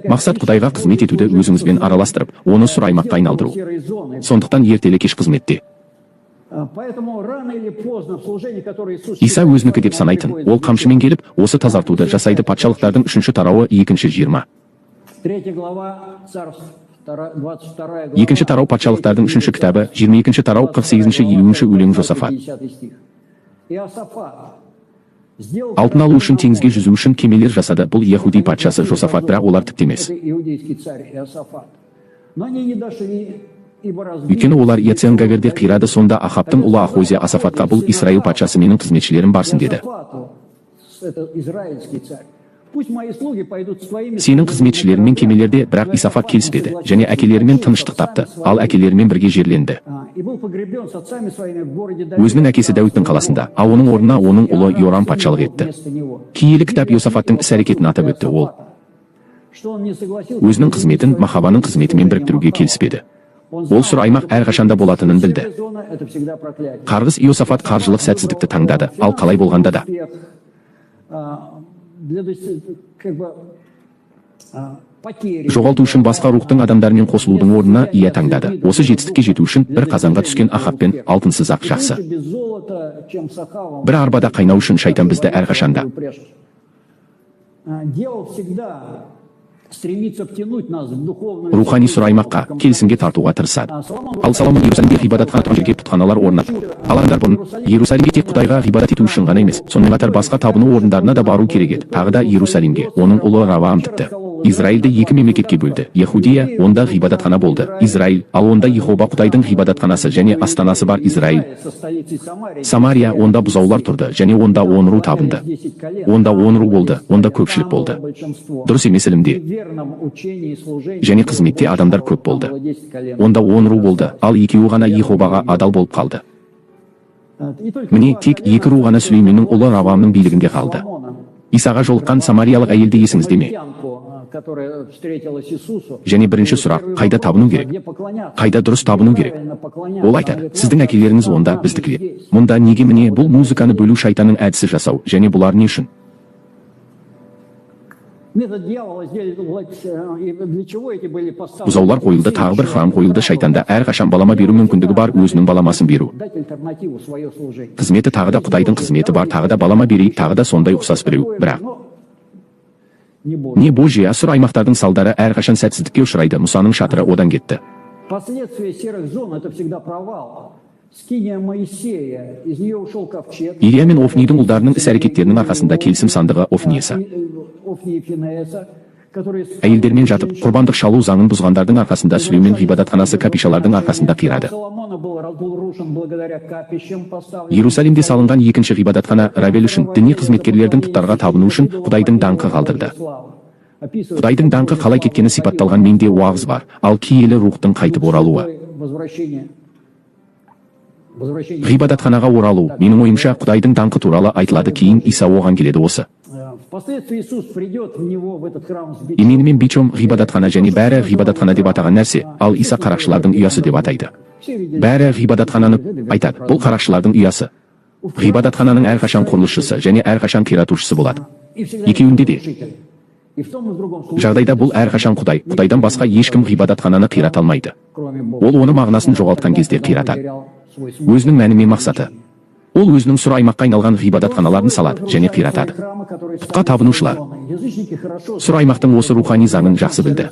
Мақсат Құдайға қызмет етуді өзіңізбен араластырып, оны сұр аймаққа айналдыру. Сондықтан ертелі кеш қызметте Иса өзінікі деп санайтын, ол қамшымен келіп, осы тазартуды жасайды. Патшалықтардың 3-ші тарауы 2-20. 2-ші тарау патшалықтардың 3-ші кітабы, 22-ші тарау 48-50 өлең. Жосафат алтын алу үшін теңізге жүзу үшін кемелер жасады. Бұл Яһуди патшасы Жосафат, бірақ олар тіпті емес. Өйткені олар Яцен-Гагерде қирады. Сонда Ахаптың ұлы Ахозия Асафатқа, бұл Исраил патшасы, менің қызметшілерім барсын деді. Сенің қызметшілеріңмен кемелерде, бірақ Исафат келіспеді және әкелерімен тыныштық тапты, ал әкелерімен бірге жерленді. Өзінің әкесі Дәуіттің қаласында, ал оның орнына оның ұлы Йорам патшалық етті. Киелі кітап Йосафаттың іс-әрекетін атап өтті. Ол өзінің қызметін Махабаның қызметімен біріктіруге келіспеді. Ол сұр аймақ әрқашанда болатынын білді. Қарғыс Иосафат қаржылық сәтсіздікті таңдады, ал қалай болғанда да. Жоғалту үшін басқа рухтың адамдармен қосылудың орнына ия таңдады. Осы жетістікке жету үшін бір қазанға түскен Ахабпен алтынсыз ақ жақсы. Бір арбада қайнау үшін шайтан бізді әрқашанда рухани сұр аймаққа, келісімге тартуға тырысады. Ал Соломон Иерусалимге ғибадатхана тұрған жерге пұтханалар орнатты. Ал адамдар бұрын Иерусалимге тек Құдайға ғибадат ету үшін ғана емес, сонымен қатар басқа табыну орындарына да бару керек еді. Тағы да Иерусалимге, оның ұлы Раваам тіпті Израильді екі мемлекетке бөлді. Яһудия, онда ғибадатхана болды. Израиль, ал онда Йехова Құдайдың ғибадатханасы және астанасы бар Израиль. Самария, онда бұзаулар тұрды және онда 10 ру табынды. Онда 10 ру болды, онда көпшілік болды. Дұрыс емес ілімде және қызметте адамдар көп болды. Онда 10 ру болды, ал екеуі ғана Йеховаға адал болып қалды. Міне тек 2 ру ғана Сүлейменнің ұлы Равамның билігінде қалды. Исаға жолыққан самариялық әйелді есіңізде ме? Және бірінші сұрақ, қайда табыну керек? Қайда дұрыс табыну керек? Ол айтады, сіздің әкелеріңіз онда, біздікілер. Мұнда неге? Міне бұл музыканы бөлу шайтанның әдісі жасау, және бұлар не үшін? Бұзаулар қойылды, тағы бір храм қойылды. Шайтанда әрқашан балама беру мүмкіндігі бар, өзінің баламасын беру. Қызметі тағы да Құдайдың қызметі бар, тағы да балама берейік, тағы да сондай ұқсас біреу. Бірақ не Божия сұр аймақтардың салдары әрқашан сәтсіздікке ұшырайды. Мұсаның шатыры одан кетті. Ирия мен Офнидің ұлдарының іс-әрекеттерінің арқасында келісім сандығы Офниесі. Әйелдермен жатып, құрбандық шалу заңын бұзғандардың арқасында Сүлеймен ғибадатханасы капишалардың арқасында қирады. Иерусалимде салынған екінші ғибадатхана Равель үшін, діни қызметкерлердің пұттарға табыну үшін Құдайдың даңқы қалдырды. Құдайдың даңқы қалай кеткені сипатталған менде уағыз бар, ал киелі рухтың қайтып оралуы. Ғибадатханаға оралу, менің ойымша Құдайдың даңқы туралы айтылады, кейін Иса оған келеді осы. Именімен бичом ғибадатхана және бәрі ғибадатхана деп атаған нәрсе, ал Иса қарақшылардың ұясы деп атайды. Бәрі ғибадатхананы айтады, бұл қарақшылардың ұясы. Ғибадатхананың әрқашан құрылысшысы және әрқашан қиратушысы болады. Екеуінде де жағдайда бұл әрқашан Құдай, Құдайдан басқа ешкім ғибадатхананы қирата алмайды. Ол оны мағынасын жоғалтқан кезде қиратады. Өзінің мәні мен мақсаты. Ол өзінің сұр аймаққа айналған ғибадатханаларын салады және қиратады. Пұтқа табынушылар сұр аймақтың осы рухани заңын жақсы білді.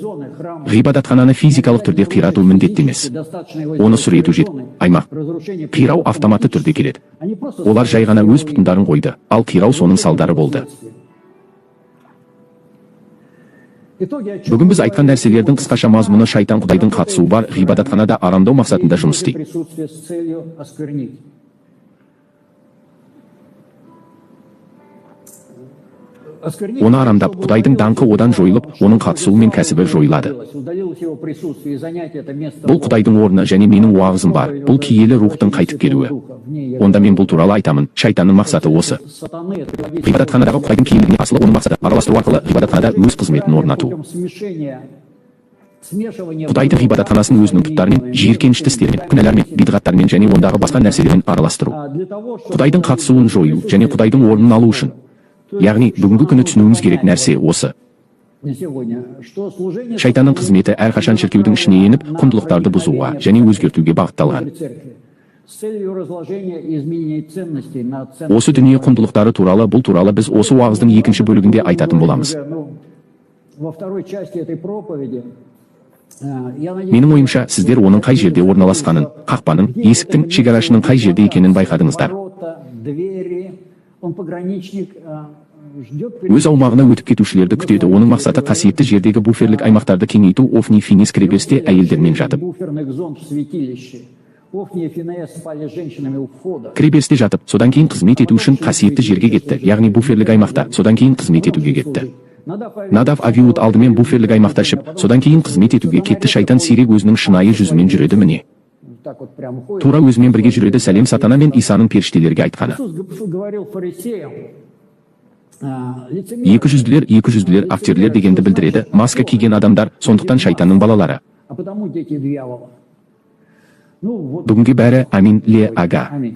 Ғибадатхананы физикалық түрде қирату міндетті емес. Оны сүр ету аймақ. Қирау автоматты түрде келеді. Олар жай ғана өз пұтындарын қойды, ал қирау соның салдары болды. Бүгін біз айтқан нәрселердің қысқаша мазмұны шайтан Құдайдың қатысуы бар ғибадатханада арамдау мақсатында жұмыс істейді. Оны арамдап, Құдайдың даңқы одан жойылып, оның қатысуы мен кәсібі жойылады. Бұл Құдайдың орны және менің уағызым бар, бұл киелі рухтың қайтып келуі. Онда мен бұл туралы айтамын, шайтанның мақсаты осы. Ғибадатханадағы Құдайдың киелігіне асылы оның мақсаты араластыру арқылы ғибадатханада өз қызметін орнату. Құдайдың ғибадатханасын өзінің пұттарымен, жиіркенішті істермен, күнәлармен, бидғаттармен және ондағы басқа нәрселермен араластыру. Құдайдың қатысуын жою және Құдайдың орнын алу үшін. Яғни, бүгінгі күні түсінуіміз керек нәрсе осы. Шайтанның қызметі әрқашан шіркеудің ішіне еніп, құндылықтарды бұзуға және өзгертуге бағытталған. Осы дүние құндылықтары туралы, бұл туралы біз осы уағыздың екінші бөлігінде айтатын боламыз. Менің ойымша, сіздер оның қай жерде орналасқанын, қақпаның, есіктің, шекарашының қай жерде екенін байқадыңыздар. Өз аумағына өтіп кетушілерді күтеді. Оның мақсаты қасиетті жердегі буферлік аймақтарды кеңейту. Офни Финес кіреберісте әйелдермен жатып. Кіреберісте жатып, содан кейін қызмет ету үшін қасиетті жерге кетті, яғни буферлік аймақта, содан кейін қызмет етуге кетті. Надав Авиуд алдымен буферлік аймақта ішіп, содан кейін қызмет етуге кетті. Шайтан сирек өзінің шынайы жүзімен жүреді, міне. Тура өзімен бірге жүреді. Сәлем сатана мен Исаның періштелерге айтқаны. Екі жүзділер, актерлер дегенді білдіреді. Маска киген адамдар, сондықтан шайтанның балалары. Ну, вот, Бүгінгі бәрі амин ле ага. аминь.